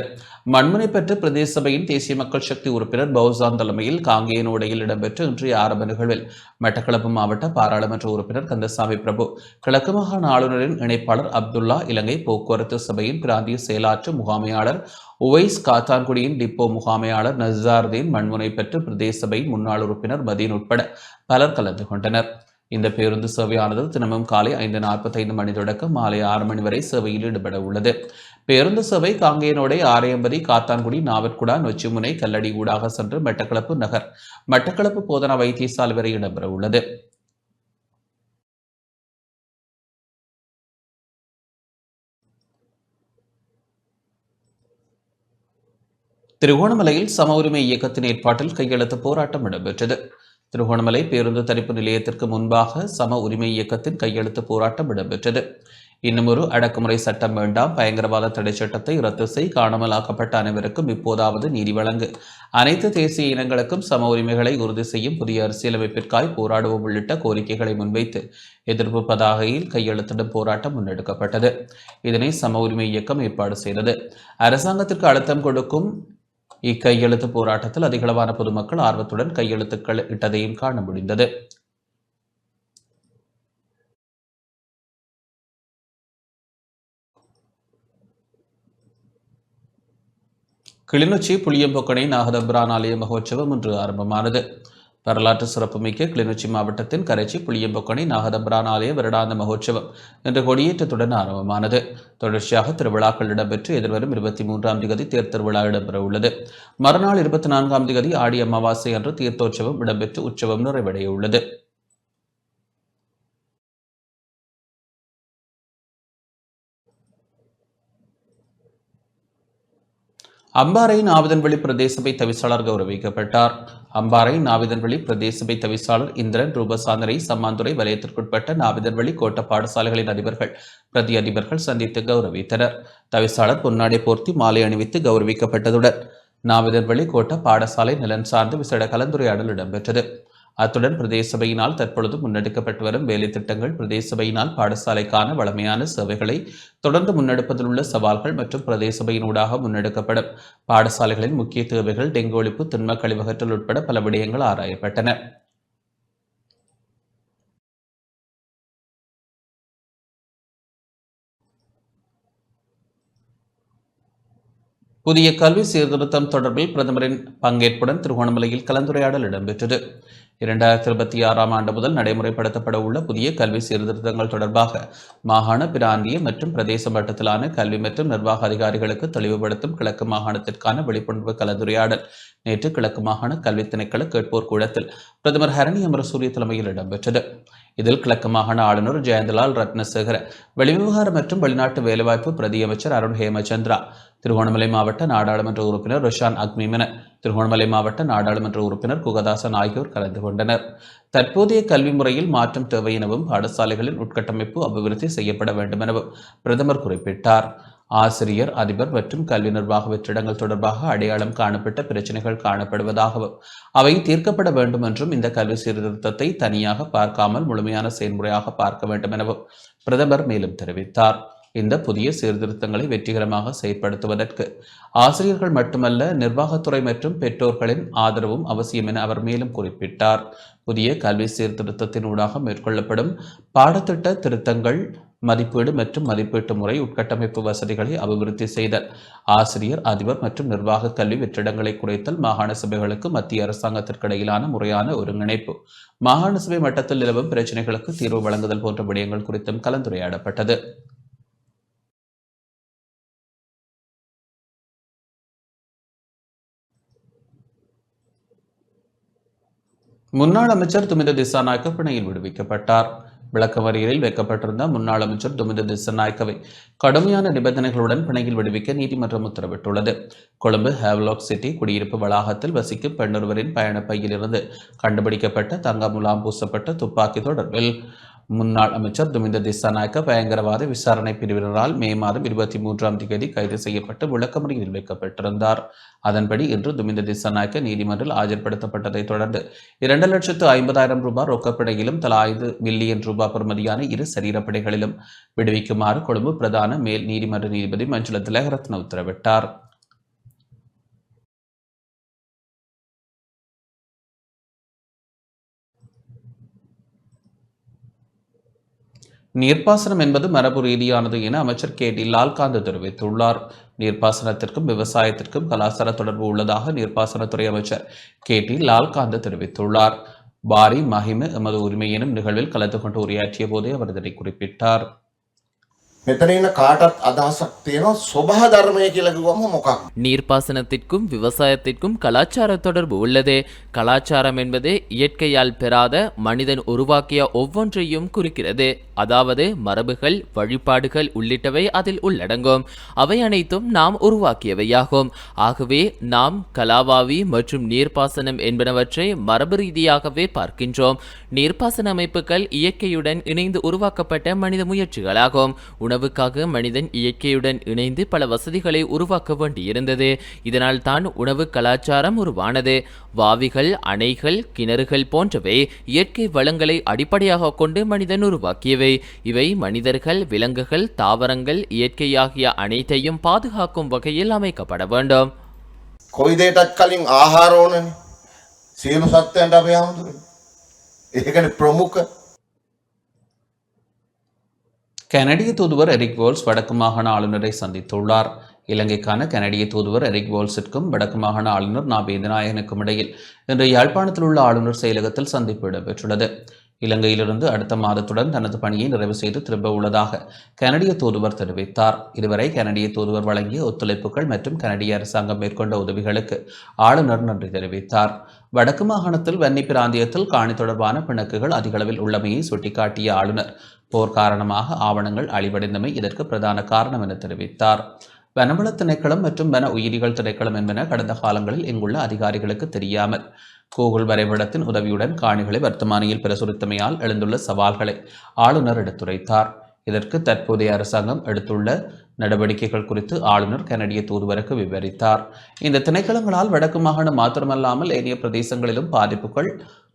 மண்முனை பெற்ற பிரதேச சபையின் தேசிய மக்கள் சக்தி உறுப்பினர் பௌசான் தலைமையில் காங்கேயனோடையில் இடம்பெற்ற இன்றைய ஆரம்ப நிகழ்வில் மட்டக்களப்பு மாவட்ட பாராளுமன்ற உறுப்பினர் கந்தசாமி பிரபு, கிழக்கு மாகாண ஆளுநரின் இணைப்பாளர் அப்துல்லா, இலங்கை போக்குவரத்து சபையின் பிராந்திய செயலாற்று முகாமையாளர் உவைஸ், காத்தான்குடியின் டிப்போ முகாமையாளர் நசார்தீன், மண்முனை பெற்ற பிரதேச சபையின் முன்னாள் உறுப்பினர் மதீன் உட்பட பலர் கலந்து கொண்டனர். இந்த பேருந்து சேவையானது தினமும் காலை 5:45 மணி தொடக்கம் மாலை 6 மணி வரை சேவையில் ஈடுபட உள்ளது. பேருந்து சேவை காங்கேயனோடை, ஆரையம்பதி, காத்தான்குடி, நாவற்குடா, நொச்சிமுனை, கல்லடி ஊடாக சென்று மட்டக்களப்பு நகர், மட்டக்களப்பு போதனா வைத்தியசாலை வரை இடம்பெற உள்ளது. திருகோணமலையில் சம உரிமை இயக்கத்தின் ஏற்பாட்டில் கையெழுத்து போராட்டம் இடம்பெற்றது. திருகோணமலை பேருந்து தரிப்பு நிலையத்திற்கு முன்பாக சம உரிமை இயக்கத்தின் கையெழுத்து போராட்டம் இடம்பெற்றது. இன்னுமொரு அடக்குமுறை சட்டம் வேண்டாம், பயங்கரவாத தடை சட்டத்தை ரத்து செய், காணாமலாக்கப்பட்ட அனைவருக்கும் இப்போதாவது நீதி வழங்கு, அனைத்து தேசிய இனங்களுக்கும் சம உரிமைகளை உறுதி செய்யும் புதிய அரசியலமைப்பிற்காய் போராடுவோம் உள்ளிட்ட கோரிக்கைகளை முன்வைத்து எதிர்ப்பு பதாகையில் கையெழுத்திடும் போராட்டம் முன்னெடுக்கப்பட்டது. இதனை சம உரிமை இயக்கம் ஏற்பாடு செய்தது. அரசாங்கத்திற்கு அழுத்தம் கொடுக்கும் இக்கையெழுத்து போராட்டத்தில் அதிகளவான பொதுமக்கள் ஆர்வத்துடன் கையெழுத்துக்கள் இட்டதையும் காண முடிந்தது. கிளிநொச்சி புளியம்பொக்கனை நாகதம்பிரான் ஆலய மகோற்சவம் இன்று ஆரம்பமானது. வரலாற்று சிறப்புமிக்க கிளிநொச்சி மாவட்டத்தின் கரைச்சி புளியம்பொக்கனை நாகதம்பிரான் ஆலய வருடாந்த மகோற்சவம் இன்று கொடியேற்றத்துடன் ஆரம்பமானது. தொடர்ச்சியாக திருவிழாக்கள் இடம்பெற்று எதிர்வரும் 23ஆம் திகதி தேர் திருவிழா இடம்பெற உள்ளது. மறுநாள் 24ஆம் திகதி ஆடி அமாவாசை அன்று தீர்த்தோற்சவம் இடம்பெற்று உற்சவம் நிறைவடைய உள்ளது. அம்பாறை நாவிதன்வெளி பிரதேச சபை தவிசாளர் கௌரவிக்கப்பட்டார். அம்பாறை நாவிதன்வெளி பிரதேச சபை தவிசாளர் இந்திரன் ரூபசாந்தரை சம்மாந்துறை வலயத்திற்குட்பட்ட நாவிதன்வெளி கோட்ட பாடசாலைகளின் அதிபர்கள் பிரதி அதிபர்கள் சந்தித்து கௌரவித்தனர். தவிசாளர் பொன்னாடை போர்த்தி மாலை அணிவித்து கௌரவிக்கப்பட்டதுடன் நாவிதன்வெளி கோட்ட பாடசாலை நலன் சார்ந்து விசேட கலந்துரையாடல் இடம்பெற்றது. அத்துடன் பிரதேச சபையினால் தற்பொழுது முன்னெடுக்கப்பட்டு வரும் வேலை திட்டங்கள், பிரதேச சபையினால் பாடசாலைக்கான வளமையான சேவைகளை தொடர்ந்து முன்னெடுப்பதில் உள்ள சவால்கள் மற்றும் பிரதேச சபையினூடாக முன்னெடுக்கப்படும் பாடசாலைகளின் முக்கிய தேவைகள், டெங்கு ஒழிப்பு, திண்ம கழிவகற்றல் உட்பட பல விடயங்கள் ஆராயப்பட்டன. புதிய கல்வி சீர்திருத்தம் தொடர்பில் பிரதமரின் பங்கேற்புடன் திருகோணமலையில் கலந்துரையாடல் இடம்பெற்றது. 2026ஆம் ஆண்டு முதல் நடைமுறைப்படுத்தப்பட உள்ள புதிய கல்வி சீர்திருத்தங்கள் தொடர்பாக மாகாண, பிராந்திய மற்றும் பிரதேச மட்டத்திலான கல்வி மற்றும் நிர்வாக அதிகாரிகளுக்கு தெளிவுபடுத்தும் கிழக்கு மாகாணத்திற்கான விழிப்புணர்வு கலந்துரையாடல் நேற்று கிழக்கு மாகாண கல்வி திணைக்கள கேட்போர் கூடத்தில் பிரதமர் ஹரணி அமரசூரிய தலைமையில் இடம்பெற்றது. இதில் கிழக்கு மாகாண ஆளுநர் ஜெயந்தலால் ரத்னசேகர, வெளிவிவகார மற்றும் வெளிநாட்டு வேலைவாய்ப்பு பிரதி அமைச்சர் அருண் ஹேமச்சந்திரா, திருகோணமலை மாவட்ட நாடாளுமன்ற உறுப்பினர் ரோஷான் அக்மீமென, திருகோணமலை மாவட்ட நாடாளுமன்ற உறுப்பினர் குகதாசன் ஆகியோர் கலந்து கொண்டனர். தற்போதைய கல்வி முறையில் மாற்றம் தேவை எனவும் பாடசாலைகளின் உட்கட்டமைப்பு அபிவிருத்தி செய்யப்பட வேண்டும் எனவும் பிரதமர் குறிப்பிட்டார். ஆசிரியர், அதிபர் மற்றும் கல்வி நிர்வாக வெற்றிடங்கள் தொடர்பாக அடையாளம் காணப்பட்ட பிரச்சினைகள் காணப்படுவதாகவும் அவை தீர்க்கப்பட வேண்டும் என்றும் இந்த கல்வி சீர்திருத்தத்தை தனியாக பார்க்காமல் முழுமையான செயல்முறையாக பார்க்க வேண்டும் எனவும் பிரதமர் மேலும் தெரிவித்தார். இந்த புதிய சீர்திருத்தங்களை வெற்றிகரமாக செயற்படுத்துவதற்கு ஆசிரியர்கள் மட்டுமல்ல, நிர்வாகத்துறை மற்றும் பெற்றோர்களின் ஆதரவும் அவசியம் என அவர் மேலும் குறிப்பிட்டார். புதிய கல்வி சீர்திருத்தத்தின் ஊடாக மேற்கொள்ளப்படும் பாடத்திட்ட திருத்தங்கள், மதிப்பீடு மற்றும் மதிப்பீட்டு முறை, உட்கட்டமைப்பு வசதிகளை அபிவிருத்தி செய்தல், ஆசிரியர், அதிபர் மற்றும் நிர்வாக கல்வி வெற்றிடங்களை குறைத்தல், மாகாண சபைகளுக்கு மத்திய அரசாங்கத்திற்கு இடையிலான முறையான ஒருங்கிணைப்பு, மாகாண சபை மட்டத்தில் நிலவும் பிரச்சினைகளுக்கு தீர்வு வழங்குதல் போன்ற விடயங்கள் குறித்தும் கலந்துரையாடப்பட்டது. முன்னாள் அமைச்சர் துமிந்த திசாநாயக்க பிணையில் விடுவிக்கப்பட்டார். விளக்கமறியலில் வைக்கப்பட்டிருந்த முன்னாள் அமைச்சர் துமிந்த திசாநாயக்கவை கடுமையான நிபந்தனைகளுடன் பிணையில் விடுவிக்க நீதிமன்றம் உத்தரவிட்டுள்ளது. கொழும்பு ஹேவ்லாக் சிட்டி குடியிருப்பு வளாகத்தில் வசிக்கும் பெண்ணொருவரின் பயணப்பையிலிருந்து கண்டுபிடிக்கப்பட்ட தங்க முலாம் பூசப்பட்ட துப்பாக்கி தொடர்பில் முன்னாள் அமைச்சர் துமிந்த திசாநாயக்க பயங்கரவாத விசாரணை பிரிவினரால் மே மாதம் 23ஆம் தேதி கைது செய்யப்பட்டு விளக்கமறியலில் வைக்கப்பட்டிருந்தார். அதன்படி இன்று துமிந்த திசாநாயக்க நீதிமன்றில் ஆஜர்படுத்தப்பட்டதை தொடர்ந்து 2,50,000 ரூபாய் ரொக்கப்பிணையிலும் தலா 5 மில்லியன் ரூபாய் பெறுமதியான 2 சரீரப்படைகளிலும் விடுவிக்குமாறு கொழும்பு பிரதான மேல் நீதிமன்ற நீதிபதி மஞ்சுள திலகரத்ன உத்தரவிட்டார். நீர்ப்பாசனம் என்பது மரபு ரீதியானது என அமைச்சர் KT லால்காந்த் தெரிவித்துள்ளார். நீர்ப்பாசனத்திற்கும் விவசாயத்திற்கும் கலாச்சார தொடர்பு உள்ளதாக நீர்ப்பாசனத்துறை அமைச்சர் KT லால்காந்த் தெரிவித்துள்ளார். பாரி மஹிம எமது உரிமை எனும் நிகழ்வில் கலந்து கொண்டு உரையாற்றிய போதே அவர் இதனை குறிப்பிட்டார். මෙතන ඉන්න කාටත් අදහසක් තියෙනවා සබහා ධර්මය කියලා කිව්වම මොකක්ද? நீர்ப்பாசனத்திற்கும் விவசாயத்திற்கும் கலாச்சார தொடர்பு உள்ளது. கலாச்சாரம் என்பது இயற்கையால் பெறாத மனிதன் உருவாக்கிய ஒவ்வொன்றையும் குறிக்கிறது. அதாவது மரபுகள், வழிபாடுகள் உள்ளிட்டவை அதில் உள்ளடங்கும். அவை அனைத்தும் நாம் உருவாக்கியவையாகும். ஆகவே நாம் கலாவாவி மற்றும் நீர்ப்பாசனம் என்பனவற்றை மரபு ரீதியாகவே பார்க்கின்றோம். நீர்ப்பாசன அமைப்புகள் இயற்கையுடன் இணைந்து உருவாக்கப்பட்ட மனித முயற்சிகளாகும். உணவுக்காக மனிதன் இயற்கையுடன் இணைந்து பல வசதிகளை உருவாக்க வேண்டியிருந்தது. இதனால் தான் உணவு கலாச்சாரம் உருவானது. வாவிகள், அணைகள், கிணறுகள் போன்றவை இயற்கை வளங்களை அடிப்படையாக கொண்டு மனிதன் உருவாக்கியவை. இவை மனிதர்கள், விலங்குகள், தாவரங்கள், இயற்கையாகிய அனைத்தையும் பாதுகாக்கும் வகையில் அமைக்கப்பட வேண்டும். කොයි දෙයකටත් කලින් ආහාර ඕනනේ. සියලු සත්ත්වයන්ට අපි ආමුදුනේ. ඒකනේ ප්‍රමුඛ. கனடிய தூதுவர் எரிக் வோல்ஸ் வடக்கு மாகாண ஆளுநரை சந்தித்துள்ளார். இலங்கைக்கான கனடிய தூதுவர் எரிக் வோல்ஸிற்கும் வடக்கு மாகாண ஆளுநர் நா வேதநாயகனுக்கும் இடையில் இன்று யாழ்ப்பாணத்தில் உள்ள ஆளுநர் செயலகத்தில் சந்திப்பு இடம்பெற்றுள்ளது. இலங்கையிலிருந்து அடுத்த மாதத்துடன் தனது பணியை நிறைவு செய்து திரும்ப உள்ளதாக கனடிய தூதுவர் தெரிவித்தார். இதுவரை கனடிய தூதுவர் வழங்கிய ஒத்துழைப்புகள் மற்றும் கனடிய அரசாங்கம் மேற்கொண்ட உதவிகளுக்கு ஆளுநர் நன்றி தெரிவித்தார். வடக்கு மாகாணத்தில் வன்னி பிராந்தியத்தில் காணி தொடர்பான பிணக்குகள் அதிகளவில் உள்ளமையை சுட்டிக்காட்டிய ஆளுநர் போர் காரணமாக ஆவணங்கள் அழிவடைந்தமை இதற்கு பிரதான காரணம் என தெரிவித்தார். வனவள திணைக்களம் மற்றும் வன உயிரிகள் திணைக்களம் என்பன கடந்த காலங்களில் இங்குள்ள அதிகாரிகளுக்கு தெரியாமல் கூகுள் வரைபடத்தின் உதவியுடன் காணிகளை வர்த்தமானியில் பிரசுரித்தமையால் எழுந்துள்ள சவால்களை ஆளுநர் எடுத்துரைத்தார். இதற்கு தற்போதைய அரசாங்கம் எடுத்துள்ள நடவடிக்கைகள் குறித்து ஆளுநர் கனடிய தூதுவருக்கு விவரித்தார். இந்த திணைக்களங்களால் வடக்கு மாகாணம் மாத்திரமல்லாமல் ஏனைய பிரதேசங்களிலும் பாதிப்புகள்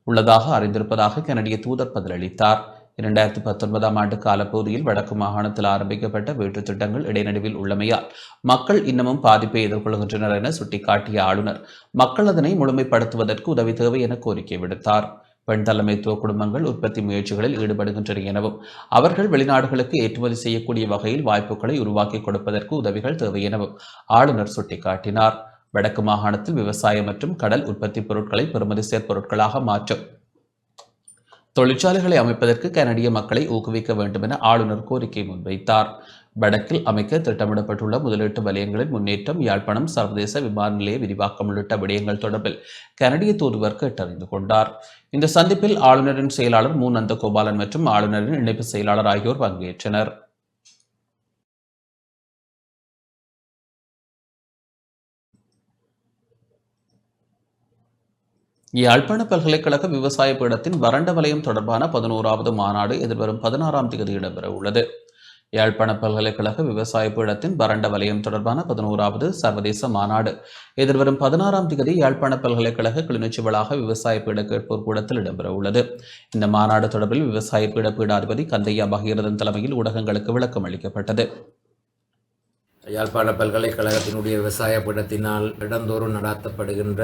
உள்ளதாக அறிந்திருப்பதாக கனடிய தூதர் பதிலளித்தார். 2019 ஆண்டு காலப்பகுதியில் வடக்கு மாகாணத்தில் ஆரம்பிக்கப்பட்ட வீட்டுத் திட்டங்கள் இடைநடுவில் உள்ளமையால் மக்கள் இன்னமும் பாதிப்பை எதிர்கொள்கின்றனர் என சுட்டிக்காட்டிய ஆளுநர் மக்கள் அதனை முழுமைப்படுத்துவதற்கு உதவி தேவை என கோரிக்கை விடுத்தார். பெண் தலைமைத்துவ குடும்பங்கள் உற்பத்தி முயற்சிகளில் ஈடுபடுகின்றன எனவும் அவர்கள் வெளிநாடுகளுக்கு ஏற்றுமதி செய்யக்கூடிய வகையில் வாய்ப்புகளை உருவாக்கி கொடுப்பதற்கு உதவிகள் தேவை எனவும் ஆளுநர் சுட்டிக்காட்டினார். வடக்கு மாகாணத்தில் விவசாயம் மற்றும் கடல் உற்பத்தி பொருட்களை பெறுமதி பொருட்களாக மாற்றும் தொழிற்சாலைகளை அமைப்பதற்கு கனடிய மக்களை ஊக்குவிக்க வேண்டும் என ஆளுநர் கோரிக்கை முன்வைத்தார். வடக்கில் அமைக்க திட்டமிடப்பட்டுள்ள முதலீட்டு வலயங்களின் முன்னேற்றம், யாழ்ப்பாணம் சர்வதேச விமான நிலைய விரிவாக்கம் உள்ளிட்ட விடயங்கள் தொடர்பில் கனடிய தூதுவர் கேட்டறிந்து கொண்டார். இந்த சந்திப்பில் ஆளுநரின் செயலாளர் மு நந்தகோபாலன் மற்றும் ஆளுநரின் இணைப்பு செயலாளர் ஆகியோர் பங்கேற்றனர். யாழ்ப்பாண பல்கலைக்கழக விவசாய பீடத்தின் வறண்ட வலயம் தொடர்பான 11வது மாநாடு எதிர்வரும் 16ஆம் தேதி இடம்பெற உள்ளது. யாழ்ப்பாண பல்கலைக்கழக விவசாய பீடத்தின் வறண்ட வலயம் தொடர்பான 11வது சர்வதேச மாநாடு எதிர்வரும் 16ஆம் தேதி யாழ்ப்பாண பல்கலைக்கழக கிளிநொச்சி வளாக விவசாய பீட கேட்போர் கூடத்தில் இடம்பெற உள்ளது. இந்த மாநாடு தொடர்பில் விவசாய பீட பீடாதிபதி கந்தையா பகீரதன் தலைமையில் ஊடகங்களுக்கு விளக்கம் அளிக்கப்பட்டது. யாழ்ப்பாண பல்கலைக்கழகத்தினுடைய விவசாய பீடத்தினால் இடந்தோறும் நடாத்தப்படுகின்ற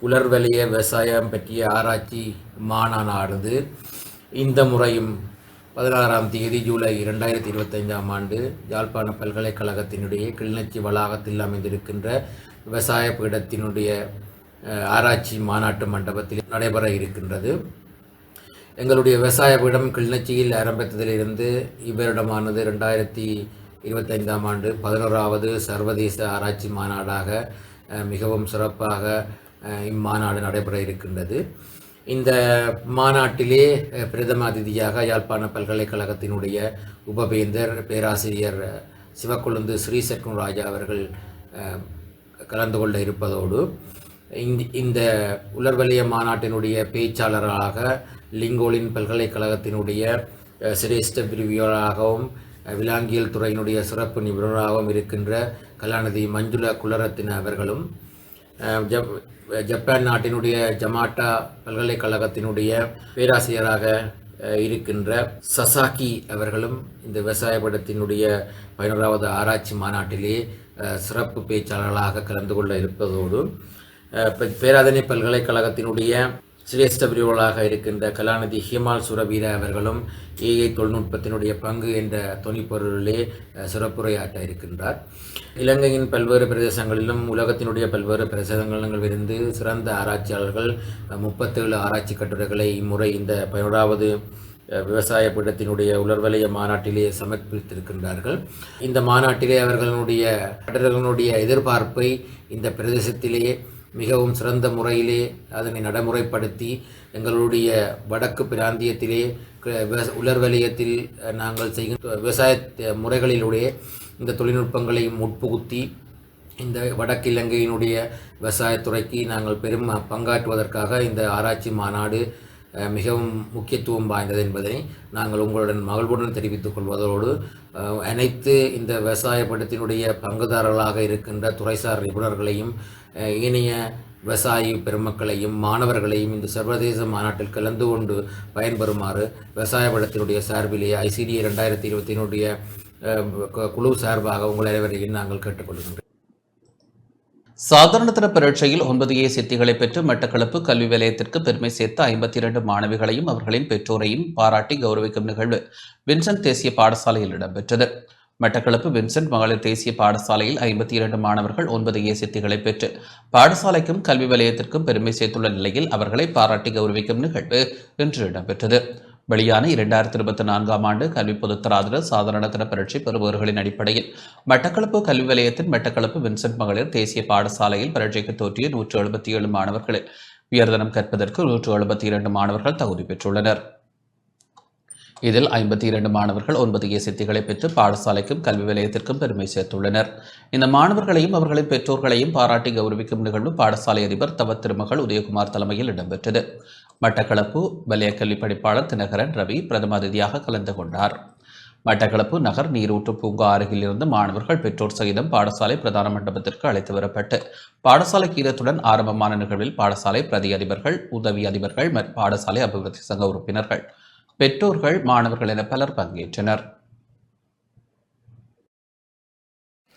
உலர்வலிய விவசாயம் பற்றிய ஆராய்ச்சி மாநாடானது இந்த முறையும் 16ஆம் தேதி ஜூலை 2025ஆம் ஆண்டு யாழ்ப்பாண பல்கலைக்கழகத்தினுடைய கிளிநொச்சி வளாகத்தில் அமைந்திருக்கின்ற விவசாய பீடத்தினுடைய ஆராய்ச்சி மாநாட்டு மண்டபத்தில் நடைபெற இருக்கின்றது. எங்களுடைய விவசாய பீடம் கிளிநொச்சியில் ஆரம்பித்ததிலிருந்து இவ்வருடமானது 2025ஆம் ஆண்டு 11வது சர்வதேச ஆராய்ச்சி மாநாடாக மிகவும் சிறப்பாக இம்மாநாடு நடைபெற இருக்கின்றது. இந்த மாநாட்டிலே பிரதம அதிதியாக யாழ்ப்பாண பல்கலைக்கழகத்தினுடைய உபவேந்தர் பேராசிரியர் சிவக்கொழுந்து ஸ்ரீசற்குண ராஜா அவர்கள் கலந்து கொள்ள இருப்பதோடு இந்த உலர்வலிய மாநாட்டினுடைய பேச்சாளராக லிங்கோலின் பல்கலைக்கழகத்தினுடைய சிரேஷ்ட பிரிவியராகவும் விலாங்கியல் துறையினுடைய சிறப்பு நிபுணராகவும் இருக்கின்ற கலாநிதி மஞ்சுள குலரத்தின அவர்களும் ஜப்பான் நாட்டினுடைய ஜமாட்டா பல்கலைக்கழகத்தினுடைய பேராசிரியராக இருக்கின்ற சசாக்கி அவர்களும் இந்த விவசாய பீடத்தினுடைய 11வது ஆராய்ச்சி மாநாட்டிலே சிறப்பு பேச்சாளர்களாக கலந்து கொள்ள இருப்பதோடு பேராதனை பல்கலைக்கழகத்தினுடைய சிரேஷ்ட பிரிவுகளாக இருக்கின்ற கலாநிதி ஹிமால் சுரவீர அவர்களும் ஏஐ தொழில்நுட்பத்தினுடைய பங்கு என்ற தொனிப்பொருளிலே சிறப்புரையாற்ற இருக்கின்றார். இலங்கையின் பல்வேறு பிரதேசங்களிலும் உலகத்தினுடைய பல்வேறு பிரதேசங்களிலும் இருந்து சிறந்த ஆராய்ச்சியாளர்கள் 37 ஆராய்ச்சி கட்டுரைகளை இம்முறை இந்த 11வது விவசாய பீடத்தினுடைய உலர்வலய மாநாட்டிலே சமர்ப்பித்திருக்கின்றார்கள். இந்த மாநாட்டிலே அவர்களுடைய எதிர்பார்ப்பை இந்த பிரதேசத்திலே மிகவும் சிறந்த முறையிலே அதனை நடைமுறைப்படுத்தி எங்களுடைய வடக்கு பிராந்தியத்திலே உலர்வலயத்தில் நாங்கள் செய்கின்ற விவசாய முறைகளிலுடைய இந்த தொழில்நுட்பங்களையும் உட்புகுத்தி இந்த வடக்கு இலங்கையினுடைய விவசாயத்துறைக்கு நாங்கள் பெரும் பங்காற்றுவதற்காக இந்த ஆராய்ச்சி மாநாடு மிகவும் முக்கியத்துவம் வாய்ந்தது என்பதை நாங்கள் உங்களுடன் மகிழ்வுடன் தெரிவித்துக் கொள்வதோடு அனைத்து இந்த விவசாய படத்தினுடைய பங்குதாரர்களாக இருக்கின்ற துறைசார் நிபுணர்களையும் ஏனைய விவசாய பெருமக்களையும் மாணவர்களையும் இந்த சர்வதேச மாநாட்டில் கலந்து கொண்டு பயன்பெறுமாறு விவசாய படத்தினுடைய சார்பிலேயே ICDA 2020 குழு சார்பாக உங்கள் அனைவரையும் நாங்கள் கேட்டுக்கொள்கின்றோம். சாதாரணதர பரீட்சையில் 9A சித்திகளை பெற்று மட்டக்களப்பு கல்வி வலயத்திற்கு பெருமை சேர்த்த 52 மாணவிகளையும் அவர்களின் பெற்றோரையும் பாராட்டி கௌரவிக்கும் நிகழ்வு வின்சென்ட் தேசிய பாடசாலையில் இடம்பெற்றது. மட்டக்களப்பு வின்சென்ட் மகளிர் தேசிய பாடசாலையில் 52 மாணவர்கள் 9A சித்திகளை பெற்று பாடசாலைக்கும் கல்வி வலயத்திற்கும் பெருமை சேர்த்துள்ள நிலையில் அவர்களை பாராட்டி கௌரவிக்கும் நிகழ்வு இன்று இடம்பெற்றது. வெளியான 2024 ஆண்டு கல்வி பொதுத்தராதர சாதாரணதர பரீட்சை பெறுபவர்களின் அடிப்படையில் மட்டக்களப்பு கல்வி வலயத்தின் மட்டக்களப்பு வின்சென்ட் மகளிர் தேசிய பாடசாலையில் பரீட்சைக்கு தோற்றிய 177 மாணவர்களில் உயர்தரம் கற்பதற்கு 172 மாணவர்கள் தகுதி பெற்றுள்ளனர். இதில் 52 மாணவர்கள் 9A சித்திகளை பெற்று பாடசாலைக்கும் கல்வி வலயத்திற்கும் பெருமை சேர்த்துள்ளனர். இந்த மாணவர்களையும் அவர்களின் பெற்றோர்களையும் பாராட்டி கௌரவிக்கும் நிகழ்வு பாடசாலை அதிபர் தவ திருமகள் உதயகுமார் தலைமையில் இடம்பெற்றது. மட்டக்களப்பு வலய கல்வி படிப்பாளர் தினகரன் ரவி பிரதம அதிதியாக கலந்து கொண்டார். மட்டக்களப்பு நகர் நீரூற்று பூங்கா அருகில் இருந்து மாணவர்கள் பெற்றோர் சகிதம் பாடசாலை பிரதான மண்டபத்திற்கு அழைத்து வரப்பட்டு பாடசாலை கீதத்துடன் ஆரம்பமான நிகழ்வில் பாடசாலை பிரதி அதிபர்கள், உதவி அதிபர்கள், பாடசாலை அபிவிருத்தி சங்க உறுப்பினர்கள், பெற்றோர்கள், மாணவர்கள் என பலர் பங்கேற்றனர்.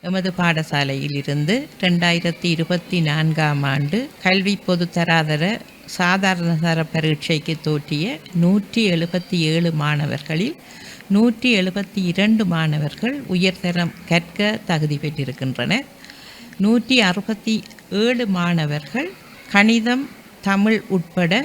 எமது பாடசாலையில் இருந்து 2024 ஆண்டு கல்வி பொதுத்தராதர சாதாரணதர பரீட்சைக்கு தோற்றிய 177 மாணவர்களில் 172 மாணவர்கள் உயர்தரம் கற்க தகுதி பெற்றிருக்கின்றனர். 167 மாணவர்கள் கணிதம், தமிழ் உட்பட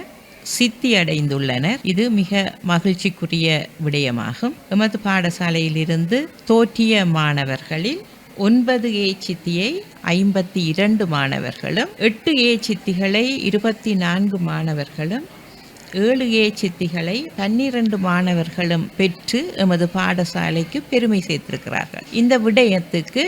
சித்தி அடைந்துள்ளனர். இது மிக மகிழ்ச்சிக்குரிய விடயமாகும். எமது பாடசாலையிலிருந்து தோற்றிய மாணவர்களில் 9A சித்தியை 52 மாணவர்களும், 8A சித்திகளை 24 மாணவர்களும், 7A சித்திகளை 12 மாணவர்களும் பெற்று எமது பாடசாலைக்கு பெருமை சேர்த்திருக்கிறார்கள். இந்த விடயத்துக்கு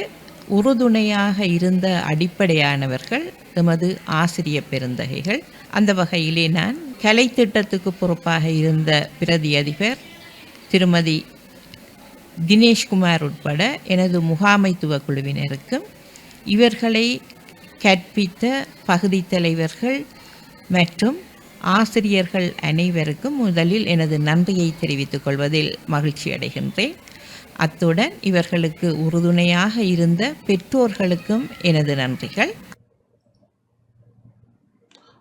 உறுதுணையாக இருந்த அடிப்படையானவர்கள் எமது ஆசிரிய பெருந்தகைகள். அந்த வகையிலே நான் கலை திட்டத்துக்கு பொறுப்பாக இருந்த பிரதி அதிபர் திருமதி தினேஷ்குமார் உட்பட எனது முகாமைத்துவ குழுவினருக்கும் இவர்களை கற்பித்த பகுதி தலைவர்கள் மற்றும் ஆசிரியர்கள் அனைவருக்கும் முதலில் எனது நன்றியை தெரிவித்துக் கொள்வதில் மகிழ்ச்சி அடைகின்றேன். அத்துடன் இவர்களுக்கு உறுதுணையாக இருந்த பெற்றோர்களுக்கும் எனது நன்றிகள்.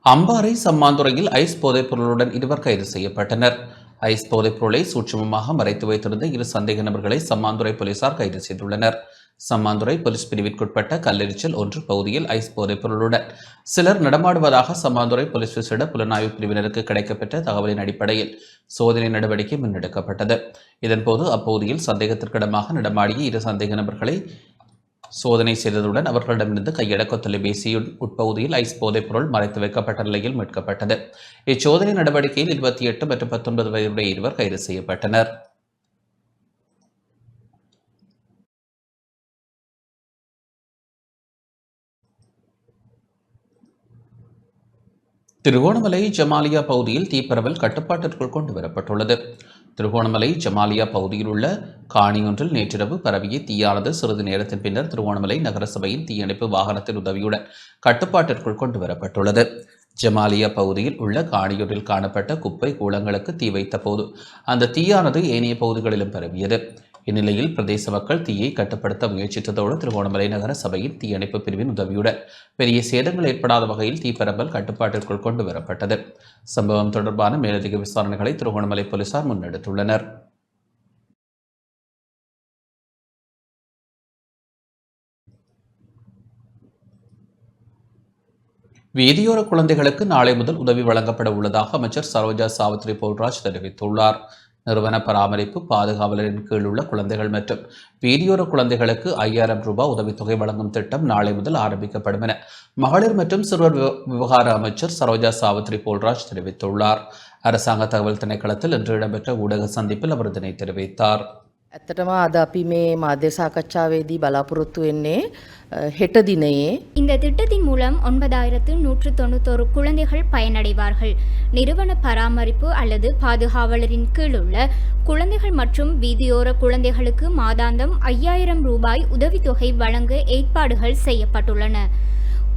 அம்பாறை சம்மாந்துறையில் ஐஸ் போதைப் பொருளுடன் 2 கைது செய்யப்பட்டனர். ஐஸ் போதைப் பொருளை சூட்சுமமாக மறைத்து வைத்திருந்த 2 சந்தேக நபர்களை சம்மாந்துறை போலீசார் கைது செய்துள்ளனர். சம்மாந்துறை போலீஸ் பிரிவிற்குட்பட்ட கல்லெரிச்சல் 1 பகுதியில் ஐஸ் போதைப் பொருளுடன் சிலர் நடமாடுவதாக சம்மாந்துறை போலீஸ் விசேட புலனாய்வு பிரிவினருக்கு கிடைக்கப்பெற்ற தகவலின் அடிப்படையில் சோதனை நடவடிக்கை முன்னெடுக்கப்பட்டது. இதன்போது அப்பகுதியில் சந்தேகத்திற்கிடமாக நடமாடிய 2 சந்தேக நபர்களை சோதனை செய்ததுடன் அவர்களிடமிருந்து கையடக்க தொலைபேசியின் உட்பகுதியில் ஐஸ் போதைப் பொருள் மறைத்து வைக்கப்பட்ட நிலையில் மீட்கப்பட்டது. இச்சோதனை நடவடிக்கையில் 28 மற்றும் 19 வயதுடைய 2 கைது செய்யப்பட்டனர். திருகோணமலை ஜமாலியா பகுதியில் தீப்பரவல் கட்டுப்பாட்டிற்குள் கொண்டு வரப்பட்டுள்ளது. திருகோணமலை ஜமாலியா பகுதியில் உள்ள காணியொன்றில் நேற்றிரவு பரவிய தீயானது சிறிது நேரத்தின் பின்னர் திருகோணமலை நகரசபையின் தீயணைப்பு வாகனத்தின் உதவியுடன் கட்டுப்பாட்டிற்குள் கொண்டு வரப்பட்டுள்ளது. ஜமாலியா பகுதியில் உள்ள காணியொன்றில் காணப்பட்ட குப்பை கூளங்களுக்கு தீ வைத்த போது அந்த தீயானது ஏனைய பகுதிகளிலும் பரவியது. இந்நிலையில் பிரதேச மக்கள் தீயை கட்டுப்படுத்த முயற்சித்ததோடு திருகோணமலை நகர சபையின் தீயணைப்பு பிரிவின் உதவியுடன் பெரிய சேதங்கள் ஏற்படாத வகையில் தீப்பரவல் கட்டுப்பாட்டிற்குள் கொண்டு வரப்பட்டது. சம்பவம் தொடர்பான மேலதிக விசாரணைகளை திருகோணமலை போலீசார் முன்னெடுத்துள்ளனர். வீதியோர குழந்தைகளுக்கு நாளை முதல் உதவி வழங்கப்பட உள்ளதாக அமைச்சர் சரோஜா சாவித்ரி போல்ராஜ் தெரிவித்துள்ளார். நிறுவன பராமரிப்பு பாதுகாவலரின் கீழ் உள்ள குழந்தைகள் மற்றும் வீதியோர குழந்தைகளுக்கு 5000 ரூபாய் உதவித்தொகை வழங்கும் திட்டம் நாளை முதல் ஆரம்பிக்கப்படும் என மகளிர் மற்றும் சிறுவர் விவகார அமைச்சர் சரோஜா சாவித்ரி போல்ராஜ் தெரிவித்துள்ளார். அரசாங்க தகவல் திணைக்களத்தில் இன்று இடம்பெற்ற ஊடக சந்திப்பில் அவர் இதனை தெரிவித்தார். ඇත්තටම අද අපි මේ මාධ්‍ය සාකච්ඡාවේදී බලාපොරොත්තු වෙන්නේ හෙට දිනයේ இந்த திட்டத்தின் மூலம் 9191 குழந்தைகள் பயனடைவார்கள். நிறுவன பராமரிப்பு அல்லது பாதுகாவலரின் கீழ் உள்ள குழந்தைகள் மற்றும் வீதியோர குழந்தைகளுக்கு மாதாந்தம் 5000 ரூபாய் உதவித்தொகை வழங்க ஏற்பாடுகள் செய்யப்பட்டுள்ளன.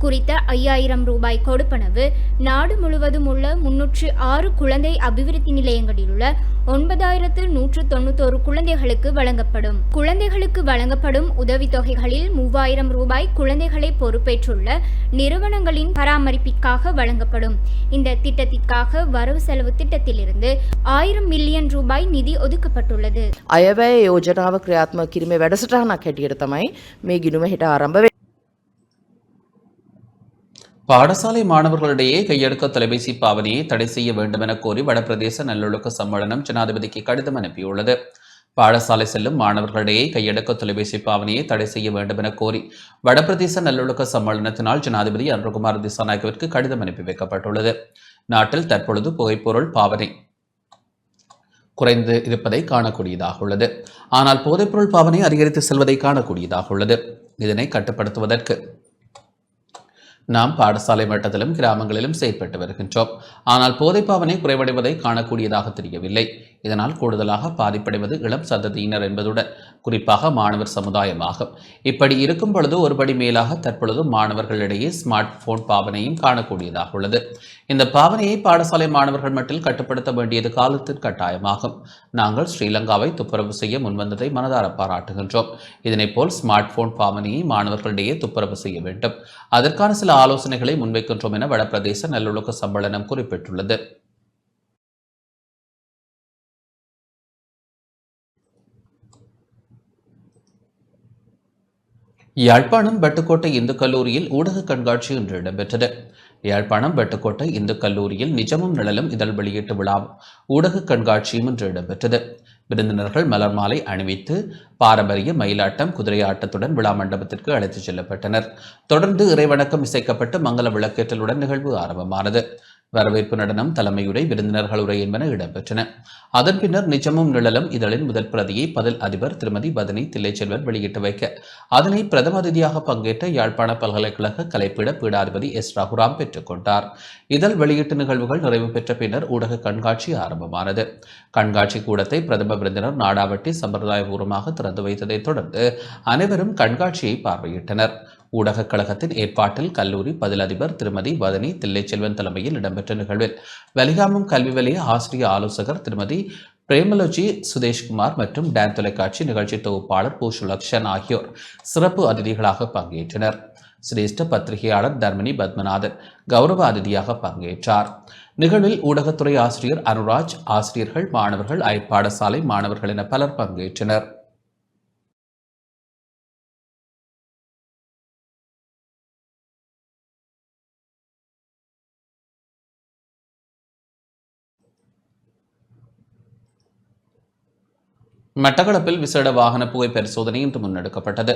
குறித்த 5000 ரூபாய் கொடுப்பனவு நாடு முழுவதும் உள்ள 306 குழந்தை அபிவிருத்தி நிலையங்களில் உள்ள 9191 குழந்தைகளுக்கு வழங்கப்படும். குழந்தைகளுக்கு வழங்கப்படும் உதவித்தொகைகளில் 3000 ரூபாய் குழந்தைகளை பொறுப்பேற்றுள்ள நிறுவனங்களின் பராமரிப்பிற்காக வழங்கப்படும். இந்த திட்டத்திற்காக வரவு செலவு திட்டத்திலிருந்து 1000 மில்லியன் ரூபாய் நிதி ஒதுக்கப்பட்டுள்ளது. අයවැය යෝජනාව ක්‍රියාත්මක කිරීමේ වැඩසටහනක් හැටියට තමයි මේ ගිණුම හෙට ආරම්භ වෙන්නේ. பாடசாலை மாணவர்களிடையே கையெடுக்க தொலைபேசி பாவனையை தடை செய்ய வேண்டும் என கோரி வடபிரதேச நல்லொழுக்க சம்மேளனம் ஜனாதிபதிக்கு கடிதம் அனுப்பியுள்ளது. பாடசாலை செல்லும் மாணவர்களிடையே கையெடுக்க தொலைபேசி பாவனையை தடை செய்ய வேண்டும் என கோரி வடபிரதேச நல்லொழுக்க சம்மேளனத்தினால் ஜனாதிபதி அனுர்குமார் திசாநாயக்கவிற்கு கடிதம் அனுப்பி வைக்கப்பட்டுள்ளது. நாட்டில் தற்பொழுது புகைப்பொருள் பாவனை குறைந்து இருப்பதை காணக்கூடியதாக உள்ளது. ஆனால் போதைப்பொருள் பாவனை அதிகரித்து செல்வதை காணக்கூடியதாக உள்ளது. இதனை கட்டுப்படுத்துவதற்கு நாம் பாடசாலை மட்டத்திலும் கிராமங்களிலும் செயற்பட்டு வருகின்றோம். ஆனால் போதைப்பாவனை குறைவடைவதை காணக்கூடியதாக தெரியவில்லை. இதனால் கூடுதலாக பாதிப்படைவது இளம் சந்ததியினர் என்பதுடன் குறிப்பாக மாணவர் சமுதாயமாகும். இப்படி இருக்கும் பொழுது ஒருபடி மேலாக தற்பொழுது மாணவர்களிடையே ஸ்மார்ட் போன் பாவனையும் காணக்கூடியதாக உள்ளது. இந்த பாவனையை பாடசாலை மாணவர்கள் மட்டில் கட்டுப்படுத்த வேண்டியது காலத்தின் கட்டாயமாகும். நாங்கள் ஸ்ரீலங்காவை துப்புரவு செய்ய முன்வந்ததை மனதார பாராட்டுகின்றோம். இதனைப்போல் ஸ்மார்ட் போன் பாவனையை மாணவர்களிடையே துப்புரவு செய்ய வேண்டும். அதற்கான சில ஆலோசனைகளை முன்வைக்கின்றோம் என வடபிரதேச நல்லொழுக்க சம்மேளனம் குறிப்பிட்டுள்ளது. யாழ்ப்பாணம் வெட்டுக்கோட்டை இந்து கல்லூரியில் ஊடக கண்காட்சி இன்று இடம்பெற்றது. யாழ்ப்பாணம் வெட்டுக்கோட்டை இந்து கல்லூரியில் நிஜமும் நிழலும் இதழ் வெளியீட்டு விழா ஊடக கண்காட்சியும் இன்று இடம்பெற்றது. விருந்தினர்கள் மலர் மாலை அணிவித்து பாரம்பரிய மயிலாட்டம் குதிரை ஆட்டத்துடன் விழா மண்டபத்திற்கு அழைத்துச் செல்லப்பட்டனர். தொடர்ந்து இறைவணக்கம் இசைக்கப்பட்டு மங்கள விளக்கேற்றலுடன் நிகழ்வு ஆரம்பமானது. வரவேற்பு நடனம், தலைமையுரை, விருந்தினர்கள் உரை என்பன இடம்பெற்றன. அதன் பின்னர் நிஜமும் நிழலும் இதழின் முதல் பிரதியை பதில் அதிபர் திருமதி பதனி தில்லைச்செல்வர் வெளியிட்டு வைக்க அதனை பிரதம அதிதியாக பங்கேற்ற யாழ்ப்பாண பல்கலைக்கழக கலைப்பீட பீடாதிபதி எஸ் ரகுராம் பெற்றுக்கொண்டார். இதழ் வெளியீட்டு நிகழ்வுகள் நிறைவு பெற்ற பின்னர் ஊடக கண்காட்சி ஆரம்பமானது. கண்காட்சி கூடத்தை பிரதம விருந்தினர் நாடாவட்டி சம்பிரதாயபூர்வமாக திறந்து வைத்ததைத் தொடர்ந்து அனைவரும் கண்காட்சியை பார்வையிட்டனர். ஊடகக் கழகத்தின் ஏற்பாட்டில் கல்லூரி பதிலதிபர் திருமதி வதனி தில்லைச்செல்வன் தலைமையில் இடம்பெற்ற நிகழ்வில் வலிகாமம் கல்வி வலய ஆசிரிய ஆலோசகர் திருமதி பிரேமலோஜி சுதேஷ்குமார் மற்றும் டான் தொலைக்காட்சி நிகழ்ச்சி தொகுப்பாளர் பூஷுலக்ஷன் ஆகியோர் சிறப்பு அதிதிகளாக பங்கேற்றனர். சிரேஷ்ட பத்திரிகையாளர் தர்மினி பத்மநாதன் கௌரவ அதிதியாக பங்கேற்றார். நிகழ்வில் ஊடகத்துறை ஆசிரியர் அனுராஜ், ஆசிரியர்கள், மாணவர்கள், பாடசாலை மாணவர்கள் என பலர் பங்கேற்றனர். மட்டக்களப்பில் விசேட வாகன புகை பரிசோதனை இன்று முன்னெடுக்கப்பட்டது.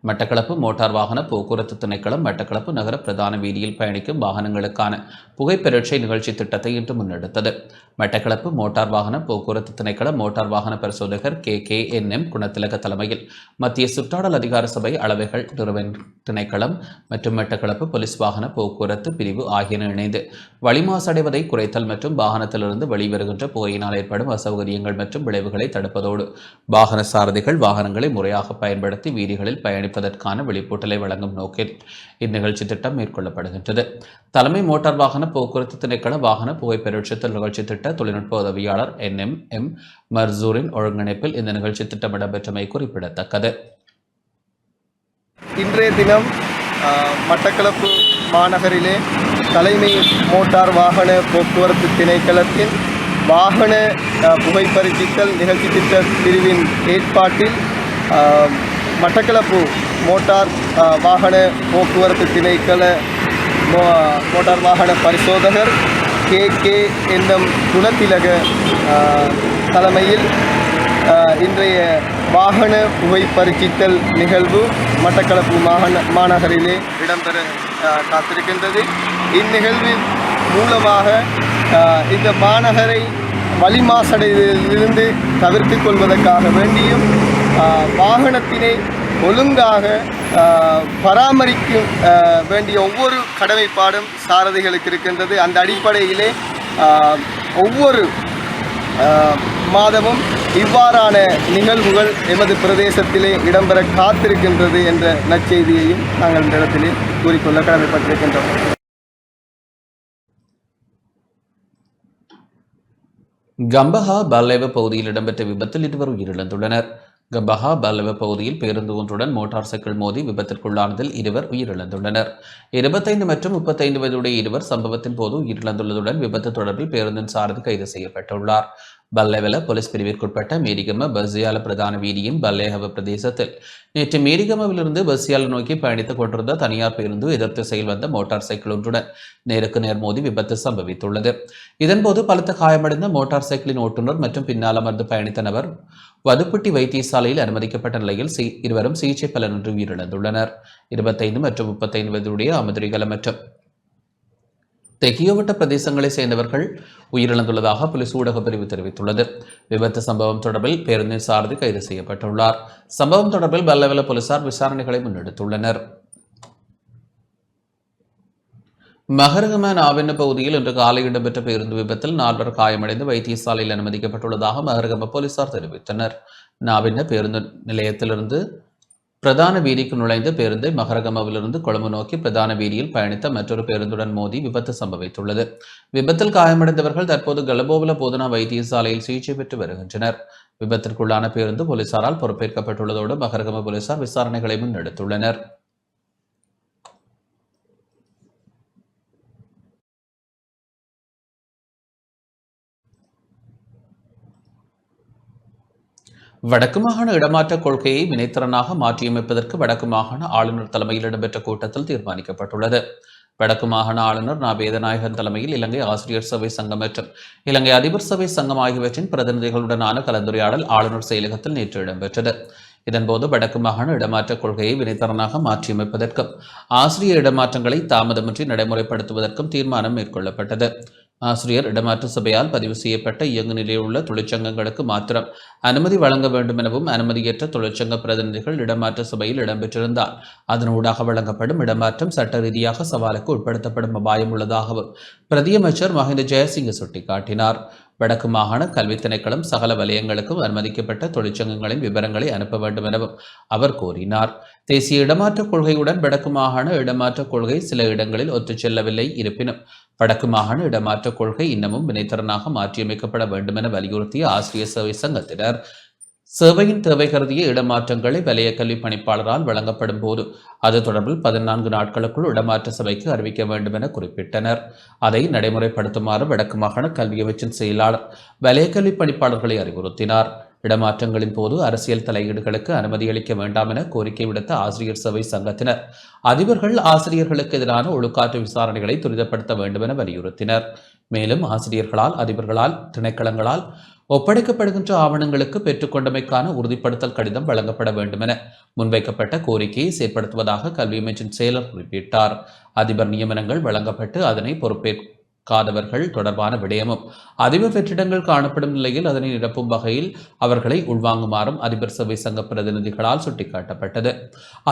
மட்டக்களப்பு மோட்டார் வாகன போக்குவரத்து திணைக்களம் மட்டக்களப்பு நகர பிரதான வீதியில் பயணிக்கும் வாகனங்களுக்கான புகை பரீட்சை நிகழ்ச்சி திட்டத்தை இன்று முன்னெடுத்தது. மட்டக்களப்பு மோட்டார் வாகன போக்குவரத்து திணைக்களம் மோட்டார் வாகன பரிசோதகர் KKNM குணத்திலக தலைமையில் மத்திய சுற்றாடல் அதிகார சபை அளவைகள் நிறுவன திணைக்களம் மற்றும் மட்டக்களப்பு போலீஸ் வாகன போக்குவரத்து பிரிவு ஆகியன இணைந்து வளிமாசடைவதை குறைத்தல் மற்றும் வாகனத்திலிருந்து வெளிவருகின்ற புகையினால் ஏற்படும் அசௌகரியங்கள் மற்றும் விளைவுகளை தடுப்பதோடு வாகன சாரதிகள் வாகனங்களை முறையாக பயன்படுத்தி வீதிகளில் பயணிப்பதற்கான விழிப்பூட்டலை வழங்கும் நோக்கில் இந்நிகழ்ச்சி திட்டம் மேற்கொள்ளப்படுகின்றது. தலைமை மோட்டார் வாகன போக்குவரத்து திணைக்கள வாகன புகை பரீட்சத்தல் நிகழ்ச்சி திட்ட தொழில்நுட்ப உதவியாளர் NMM மர்சூரின் ஒருங்கிணைப்பில் இந்த நிகழ்ச்சி திட்டம் இடம்பெற்றமை குறிப்பிடத்தக்கது. இன்றைய தினம் மட்டக்களப்பு மாநகரிலே தலைமை மோட்டார் வாகன போக்குவரத்து திணைக்களத்தின் வாகன புகை பரீட்சித்தல் நிகழ்ச்சி திட்ட பிரிவின் ஏற்பாட்டில் மட்டக்களப்பு மோட்டார் வாகன போக்குவரத்து திணைக்கள மோட்டார் வாகன பரிசோதகர் KKNM குணத்திலக தலைமையில் இன்றைய வாகன புகை பரீட்சித்தல் நிகழ்வு மட்டக்களப்பு மாநகரிலே இடம்பெற காத்திருக்கின்றது. இந்நிகழ்வின் மூலமாக இந்த மாநகரை வழி மாசடைவதிலிருந்து தவிர்த்து கொள்வதற்காக வேண்டியும் வாகனத்தினை ஒழுங்காக பராமரிக்க வேண்டிய ஒவ்வொரு கடமைப்பாடும் சாரதிகளுக்கு இருக்கின்றது. அந்த அடிப்படையிலே ஒவ்வொரு மாதமும் இவ்வாறான நிகழ்வுகள் எமது பிரதேசத்திலே இடம்பெற காத்திருக்கின்றது என்ற நற்செய்தியையும் நாங்கள் இந்த இடத்திலே கூறிக்கொள்ள கடமைப்பட்டிருக்கின்றோம். கம்பஹா பல்லேவ பகுதியில் இடம்பெற்ற விபத்தில் இருவர் உயிரிழந்துள்ளனர். கம்பஹா பல்லவ பகுதியில் பேருந்து ஒன்றுடன் மோட்டார் சைக்கிள் மோதி விபத்திற்குள்ளானதில் இருவர் உயிரிழந்துள்ளனர். 25 மற்றும் 35 வயதுடைய இருவர் சம்பவத்தின் போது உயிரிழந்துள்ளதுடன் விபத்து தொடர்பில் பேருந்தின் சாரதி கைது செய்யப்பட்டுள்ளார். பல்லேவல போலீஸ் பிரிவிற்குட்பட்ட மேரிகம பஸ்யால பிரதான வீதியின் பல்லேஹவ பிரதேசத்தில் நேற்று மேரிகமவிலிருந்து பஸ்யால நோக்கி பயணித்துக் கொண்டிருந்த தனியார் பேருந்து எதிர் திசையில் வந்த மோட்டார் சைக்கிள் ஒன்றுடன் நேருக்கு நேர் மோதி விபத்து சம்பவித்துள்ளது. இதன்போது பலத்த காயமடைந்த மோட்டார் சைக்கிளின் ஓட்டுநர் மற்றும் பின்னால் அமர்ந்து பயணித்த நபர் வதுப்பட்டி வைத்தியசாலையில் அனுமதிக்கப்பட்ட நிலையில் இருவரும் சிகிச்சை பலனின்றி உயிரிழந்துள்ளனர். 25 மற்றும் 35 வயதுடைய அமதுரிகல மற்றும் தெகியோவட்ட பிரதேசங்களைச் சேர்ந்தவர்கள் உயிரிழந்துள்ளதாக போலீஸ் ஊடக பிரிவு தெரிவித்துள்ளது. விபத்து சம்பவம் தொடர்பில் பேருந்தின் சாரதி கைது செய்யப்பட்டுள்ளார். சம்பவம் தொடர்பில் பல்லவல போலீசார் விசாரணைகளை முன்னெடுத்துள்ளனர். மகரகம நாவென்ன பகுதியில் இன்று காலை இடம்பெற்ற பேருந்து விபத்தில் 4 காயமடைந்து வைத்தியசாலையில் அனுமதிக்கப்பட்டுள்ளதாக மகரகம போலீசார் தெரிவித்தனர். நாவென்ன பேருந்து நிலையத்திலிருந்து பிரதான வீதிக்கு நுழைந்த பேருந்தை மகரகமவிலிருந்து கொழும்பு நோக்கி பிரதான வீதியில் பயணித்த மற்றொரு பேருந்துடன் மோதி விபத்து சம்பவித்துள்ளது. விபத்தில் காயமடைந்தவர்கள் தற்போது கலபோவல போதனா வைத்தியசாலையில் சிகிச்சை பெற்று வருகின்றனர். விபத்திற்குள்ளான பேருந்து போலீசாரால் பொறுப்பேற்கப்பட்டுள்ளதோடு மகரகம போலீசார் விசாரணைகளை முன்னெடுத்துள்ளனர். வடக்கு மாகாண இடமாற்ற கொள்கையை வினைத்திறனாக மாற்றியமைப்பதற்கு வடக்கு மாகாண ஆளுநர் தலைமையில் இடம்பெற்ற கூட்டத்தில் தீர்மானிக்கப்பட்டுள்ளது. வடக்கு மாகாண ஆளுநர் வேதநாயகன் தலைமையில் இலங்கை ஆசிரியர் சபை சங்கம் மற்றும் இலங்கை அதிபர் சபை சங்கம் ஆகியவற்றின் பிரதிநிதிகளுடனான கலந்துரையாடல் ஆளுநர் செயலகத்தில் நேற்று இடம்பெற்றது. இதன்போது வடக்கு மாகாண இடமாற்ற கொள்கையை வினைத்திறனாக மாற்றியமைப்பதற்கும் ஆசிரியர் இடமாற்றங்களை தாமதமின்றி நடைமுறைப்படுத்துவதற்கும் தீர்மானம் மேற்கொள்ளப்பட்டது. ஆசிரியர் இடமாற்ற சபையால் பதிவு செய்யப்பட்ட இயங்கு நிலையில் உள்ள தொழிற்சங்கங்களுக்கு மாத்திரம் அனுமதி வழங்க வேண்டும் எனவும் அனுமதியற்ற தொழிற்சங்க பிரதிநிதிகள் இடமாற்ற சபையில் இடம்பெற்றிருந்தால் அதனூடாக வழங்கப்படும் இடமாற்றம் சட்ட ரீதியாக சவாலுக்கு உட்படுத்தப்படும் அபாயம் உள்ளதாகவும் பிரதியமைச்சர் மஹிந்த ஜெயசிங்க சுட்டிக்காட்டினார். வடக்கு மாகாண கல்வி திணைக்களம் சகல வலயங்களுக்கும் அனுமதிக்கப்பட்ட தொழிற்சங்கங்களின் விவரங்களை அனுப்ப வேண்டும் எனவும் அவர் கோரினார். தேசிய இடமாற்ற கொள்கையுடன் வடக்கு மாகாண இடமாற்ற கொள்கை சில இடங்களில் ஒத்துச் செல்லவில்லை. இருப்பினும் வடக்கு மாகாண இடமாற்ற கொள்கை இன்னமும் வினைத்திறனாக மாற்றியமைக்கப்பட வேண்டும் என வலியுறுத்திய ஆசிரியர் சேவை சங்கத்தினர் சேவையின் தேவை கருதிய இடமாற்றங்களை வலய கல்வி பணிப்பாளரால் வழங்கப்படும் போது அது தொடர்பில் 14 நாட்களுக்குள் இடமாற்ற சபைக்கு அறிவிக்க வேண்டும் என குறிப்பிட்டனர். அதை நடைமுறைப்படுத்துமாறு வடக்கு மாகாண கல்வி அமைச்சின் செயலாளர் வலய கல்வி பணிப்பாளர்களை அறிவுறுத்தினார். இடமாற்றங்களின் போது அரசியல் தலையீடுகளுக்கு அனுமதி அளிக்க வேண்டாம் என கோரிக்கை விடுத்த ஆசிரியர் சபை சங்கத்தினர் அதிபர்கள் ஆசிரியர்களுக்கு எதிரான ஒழுக்காற்று விசாரணைகளை துரிதப்படுத்த வேண்டும் என வலியுறுத்தினர். மேலும் ஆசிரியர்களால் அதிபர்களால் திணைக்களங்களால் ஒப்படைக்கப்படுகின்ற ஆவணங்களுக்கு பெற்றுக்கொண்டமைக்கான உறுதிப்படுத்தல் கடிதம் வழங்கப்பட வேண்டும் என முன்வைக்கப்பட்ட கோரிக்கையை செயற்படுத்துவதாக கல்வி அமைச்சின் செயலர் குறிப்பிட்டார். அதிபர் நியமனங்கள் வழங்கப்பட்டு அதனை பொறுப்பேற்காதவர்கள் தொடர்பான விடயமும் அதிபர் வெற்றிடங்கள் காணப்படும் நிலையில் அதனை நிரப்பும் வகையில் அவர்களை உள்வாங்குமாறும் அதிபர் சபை சங்க பிரதிநிதிகளால் சுட்டிக்காட்டப்பட்டது.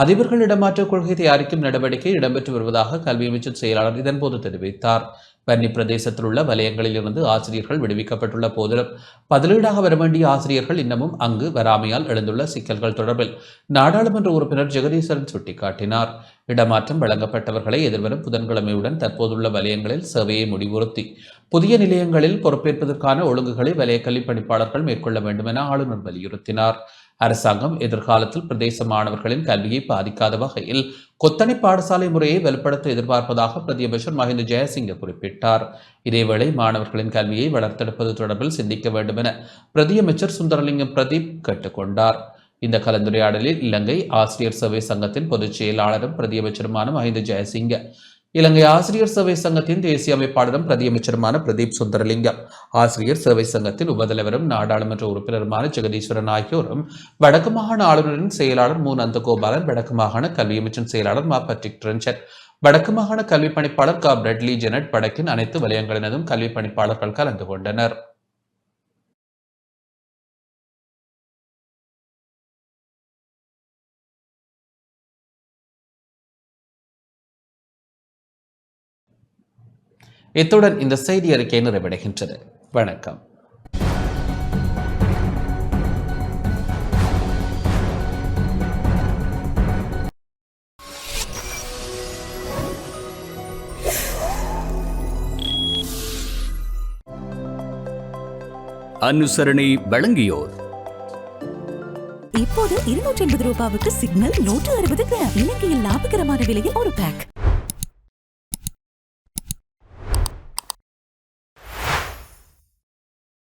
அதிபர்கள் இடமாற்ற கொள்கை தயாரிக்கும் நடவடிக்கை இடம்பெற்று வருவதாக கல்வி அமைச்சின் செயலாளர் இதன்போது தெரிவித்தார். வன்னி பிரதேசத்தில் உள்ள வலயங்களில் இருந்து ஆசிரியர்கள் விடுவிக்கப்பட்டுள்ள போதிலும் பதிலீடாக வரவேண்டிய ஆசிரியர்கள் இன்னமும் அங்கு வராமையால் எழுந்துள்ள சிக்கல்கள் தொடர்பில் நாடாளுமன்ற உறுப்பினர் ஜெகதீசரன் சுட்டிக்காட்டினார். இடமாற்றம் வழங்கப்பட்டவர்களை எதிர்வரும் புதன்கிழமையுடன் தற்போதுள்ள வலயங்களில் சேவையை முடிவுறுத்தி புதிய நிலையங்களில் பொறுப்பேற்பதற்கான ஒழுங்குகளை வலய கல்வி பணிப்பாளர்கள் மேற்கொள்ள வேண்டும் என ஆளுநர் வலியுறுத்தினார். அரசாங்கம் எதிர்காலத்தில் பிரதேச மாணவர்களின் கல்வியை பாதிக்காத வகையில் கொத்தனை பாடசாலை முறையை வலுப்படுத்த எதிர்பார்ப்பதாக பிரதியமைச்சர் மஹிந்த ஜெயசிங்க குறிப்பிட்டார். இதேவேளை மாணவர்களின் கல்வியை வளர்த்தெடுப்பது தொடர்பில் சிந்திக்க வேண்டும் என பிரதியமைச்சர் சுந்தரலிங்கம் பிரதீப் கேட்டுக்கொண்டார். இந்த கலந்துரையாடலில் இலங்கை ஆசிரியர் சேவை சங்கத்தின் பொதுச் செயலாளரும் பிரதியமைச்சருமான மஹிந்த ஜெயசிங்க இலங்கை ஆசிரியர் சேவை சங்கத்தின் தேசிய அமைப்பாளரும் பிரதியமைச்சருமான பிரதீப் சுந்தரலிங்கம், ஆசிரியர் சேவை சங்கத்தின் உபதலைவரும் நாடாளுமன்ற உறுப்பினருமான ஜெகதீஸ்வரன் ஆகியோரும் வடக்கு மாகாண ஆளுநரின் செயலாளர் மு நந்தகோபாலன், வடக்கு மாகாண கல்வி அமைச்சின் செயலாளர் மா பட்ரிக் ட்ரென்ச்சன், வடக்கு மாகாண கல்வி பணிப்பாளர் கா பிரெட்லி ஜெனட், வடக்கின் அனைத்து வலயங்களினதும் கல்வி பணிப்பாளர்கள் கலந்து கொண்டனர். இத்துடன் இந்த செய்தி அறிக்கை நிறைவடைகின்றது. வணக்கம். அனுசரணை வழங்கியோர் இப்போது 280 ரூபாவுக்கு சிக்னல் 160 கிராம். இலங்கையில் லாபகரமான விலையில் ஒரு பேக்.